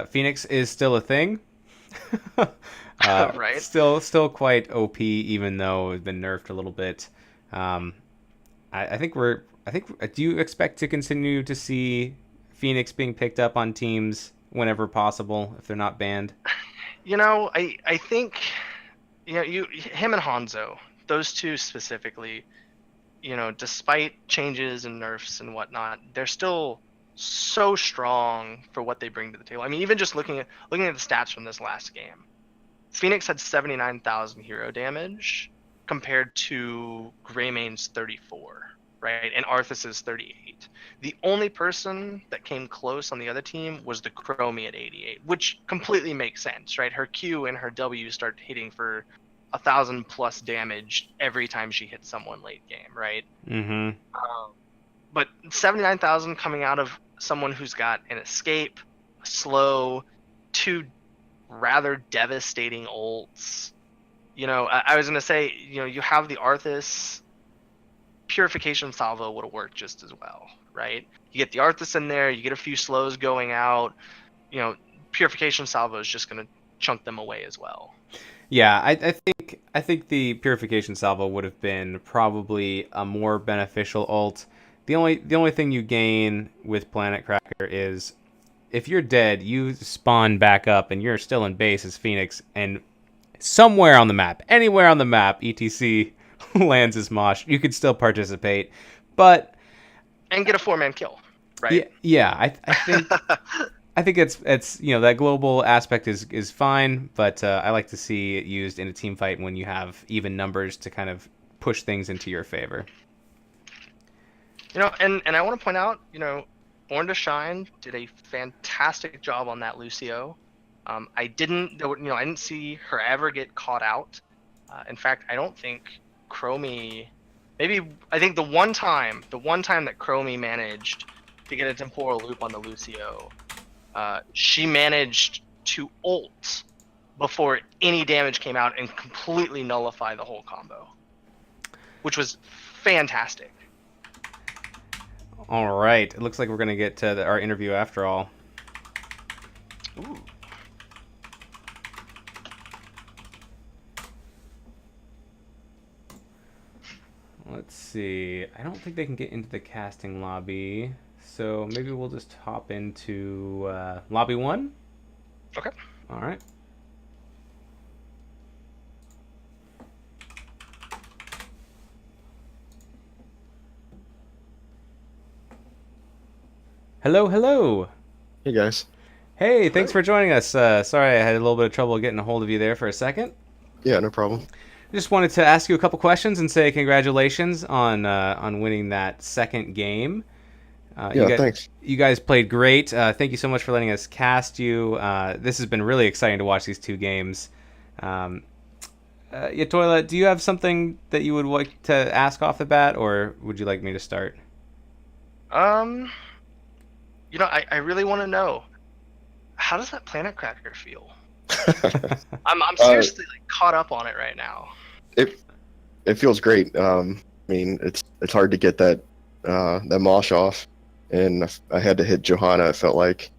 Phoenix is still a thing. Right? Still quite OP, even though it's been nerfed a little bit. Um, I think do you expect to continue to see Phoenix being picked up on teams whenever possible if they're not banned? I think, him and Hanzo, those two specifically, despite changes and nerfs and whatnot, they're still so strong for what they bring to the table. I mean, even just looking at the stats from this last game, Phoenix had 79,000 hero damage compared to Greymane's 34, right? And Arthas's 38. The only person that came close on the other team was the Chromie at 88, which completely makes sense, right? Her Q and her W start hitting for 1,000 plus damage every time she hits someone late game, right? Mm-hmm. But 79,000 coming out of someone who's got an escape, a slow, two rather devastating ults. I was going to say, you have the Arthas, Purification Salvo would have worked just as well, right? You get the Arthas in there, you get a few slows going out, Purification Salvo is just going to chunk them away as well. Yeah, I think the Purification Salvo would have been probably a more beneficial ult. The only thing you gain with Planet Cracker is if you're dead, you spawn back up and you're still in base as Phoenix, and somewhere on the map, anywhere on the map, ETC lands as Mosh, you could still participate. But and get a 4-man kill, right? Yeah, I think I think it's that global aspect is fine, but I like to see it used in a team fight when you have even numbers to kind of push things into your favor. And I want to point out, Born to Shine did a fantastic job on that Lucio. I didn't see her ever get caught out. In fact, I don't think Chromie. I think the one time that Chromie managed to get a temporal loop on the Lucio, she managed to ult before any damage came out and completely nullify the whole combo, which was fantastic. All right, it looks like we're gonna get to our interview after all. Ooh. Let's see. I don't think they can get into the casting lobby, so maybe we'll just hop into lobby 1. Okay. All right. Hello, hello. Hey guys. Hey, thanks for joining us. Sorry I had a little bit of trouble getting a hold of you there for a second. Yeah, no problem. Just wanted to ask you a couple questions and say congratulations on winning that second game. Thanks. You guys played great. Thank you so much for letting us cast you. This has been really exciting to watch these two games. Toilet, do you have something that you would like to ask off the bat, or would you like me to start? I really want to know, how does that Planet Cracker feel? I'm seriously caught up on it right now. It feels great. I mean, it's hard to get that mosh off, and I had to hit Johanna. It felt like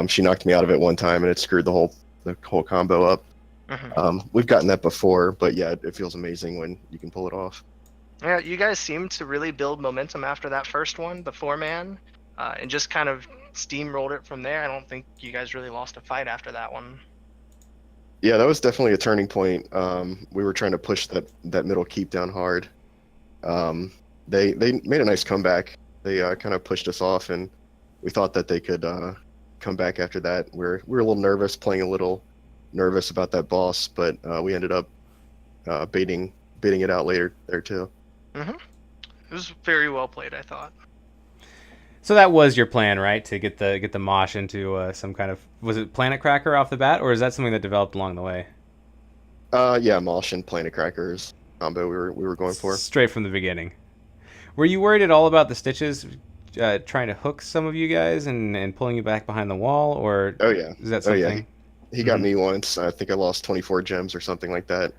she knocked me out of it one time, and it screwed the whole combo up. Mm-hmm. We've gotten that before, but yeah, it feels amazing when you can pull it off. Yeah, you guys seem to really build momentum after that first one, the 4-man, and just kind of steamrolled it from there. I don't think you guys really lost a fight after that one. Yeah, that was definitely a turning point. We were trying to push that middle keep down hard. They made a nice comeback. They kind of pushed us off, and we thought that they could come back after that. We were a little nervous, playing a little nervous about that boss, but we ended up baiting it out later there too. Mm-hmm. It was very well played, I thought. So that was your plan, right? To get the mosh into some kind of, was it Planet Cracker off the bat, or is that something that developed along the way? Yeah, Mosh and Planet Crackers combo we were going for. Straight from the beginning. Were you worried at all about the Stitches trying to hook some of you guys and pulling you back behind the wall, or Oh yeah, is that oh yeah. something? He got Mhm. me once. I think I lost 24 gems or something like that.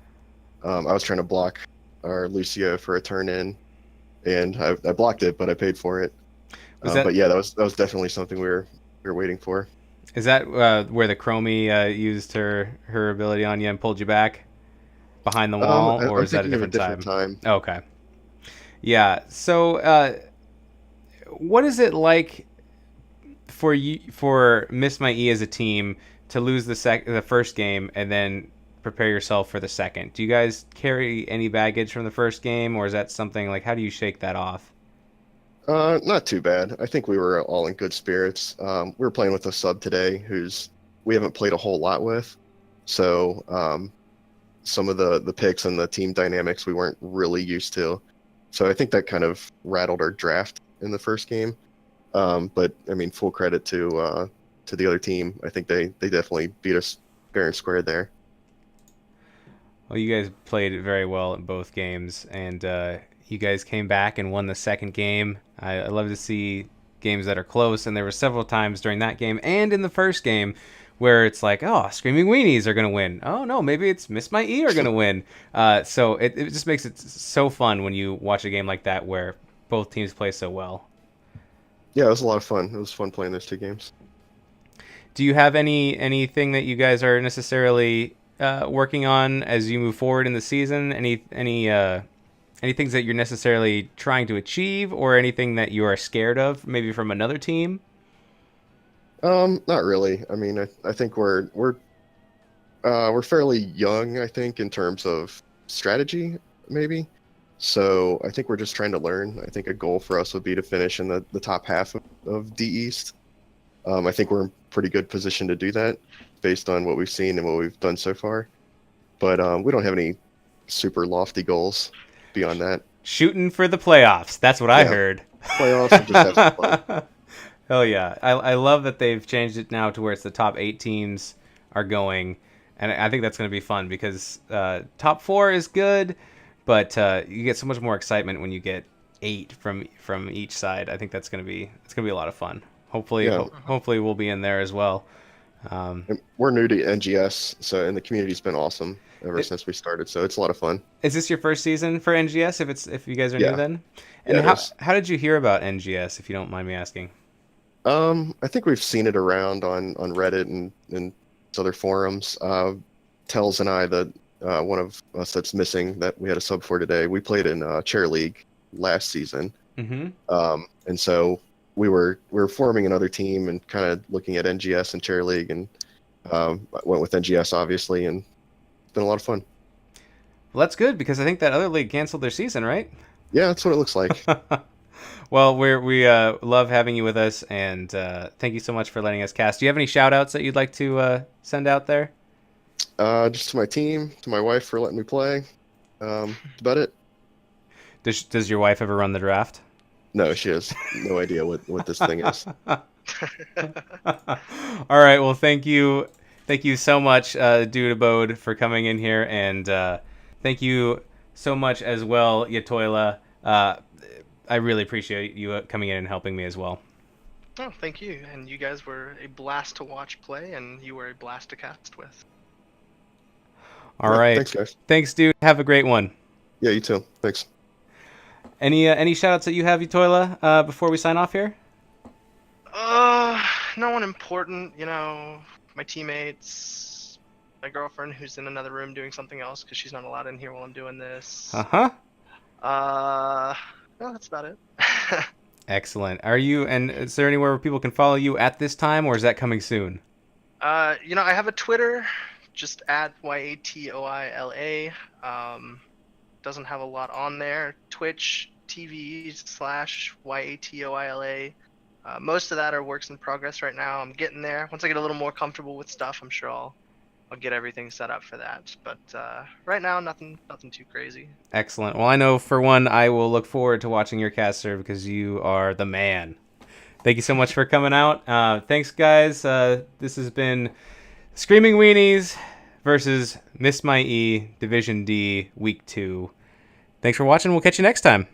I was trying to block our Lucio for a turn in, and I blocked it, but I paid for it. Was that But yeah, that was definitely something we were waiting for. is that where the Chromie used her ability on you and pulled you back behind the wall, or I'm is that a thinking of a different different time? time. Okay. Yeah. So, what is it like for you for Miss My E as a team to lose the first game and then prepare yourself for the second? Do you guys carry any baggage from the first game, or is that something like, how do you shake that off? Not too bad. I think we were all in good spirits. We were playing with a sub today who's we haven't played a whole lot with, so some of the picks and the team dynamics we weren't really used to. So I think that kind of rattled our draft in the first game. But I mean, full credit to the other team. I think they definitely beat us fair and square there. Well, you guys played very well in both games, and you guys came back and won the second game. I love to see games that are close, and there were several times during that game and in the first game where it's like, oh, Screaming Weenies are going to win. Oh, no, maybe it's Miss My E are going to win. So it just makes it so fun when you watch a game like that where both teams play so well. Yeah, it was a lot of fun. It was fun playing those two games. Do you have anything that you guys are necessarily working on as you move forward in the season? Any things that you're necessarily trying to achieve, or anything that you are scared of, maybe from another team? Not really. I mean, I think we're fairly young, I think, in terms of strategy, maybe. So I think we're just trying to learn. I think a goal for us would be to finish in the top half of D East. I think we're in pretty good position to do that based on what we've seen and what we've done so far. But we don't have any super lofty goals beyond that. Shooting for the playoffs. That's what I Yeah, heard. playoffs and just have some fun. Hell yeah. I love that they've changed it now to where it's the top 8 teams are going. And I think that's going to be fun because top 4 is good, but you get so much more excitement when you get 8 from each side. I think it's going to be a lot of fun. Hopefully, Yeah, hopefully we'll be in there as well. Um, and we're new to NGS, so and the community's been awesome ever it, since we started. So it's a lot of fun. is this your first season for NGS? If you guys are new Yeah, then, and yeah, it is. how did you hear about NGS? If you don't mind me asking. I think we've seen it around on Reddit and other forums. Tells and I, that one of us that's missing that we had a sub for today, we played in Chair League last season. Mm-hmm. And so we were forming another team and kind of looking at NGS and Chair League, and went with NGS obviously, and it's been a lot of fun. Well, that's good because I think that other league canceled their season, right? Yeah, that's what it looks like. Well, we love having you with us, and thank you so much for letting us cast. Do you have any shout outs that you'd like to send out there? Just to my team, to my wife for letting me play. That's about it. Does your wife ever run the draft? No, she has no idea what this thing is. All right. Well, thank you so much, Dude Abode, for coming in here, and thank you so much as well, Yatoila. I really appreciate you coming in and helping me as well. Oh, thank you. And you guys were a blast to watch play, and you were a blast to cast with. All Yeah, right. thanks, guys. Thanks, dude. Have a great one. Yeah, you too. Thanks. Any shout outs that you have, Yatoila, before we sign off here? No one important, my teammates, my girlfriend who's in another room doing something else because she's not allowed in here while I'm doing this. Uh-huh. No, that's about it. Excellent. And is there anywhere where people can follow you at this time, or is that coming soon? I have a Twitter, just at YATOILA. Doesn't have a lot on there. Twitch TV /YATOILA. Most of that are works in progress right now. I'm getting there. Once I get a little more comfortable with stuff, I'm sure I'll get everything set up for that. But right now, nothing too crazy. Excellent. Well, I know for one, I will look forward to watching your cast, sir, because you are the man. Thank you so much for coming out. Thanks, guys. This has been Screaming Weenies versus Miss My E Division D Week 2. Thanks for watching. We'll catch you next time.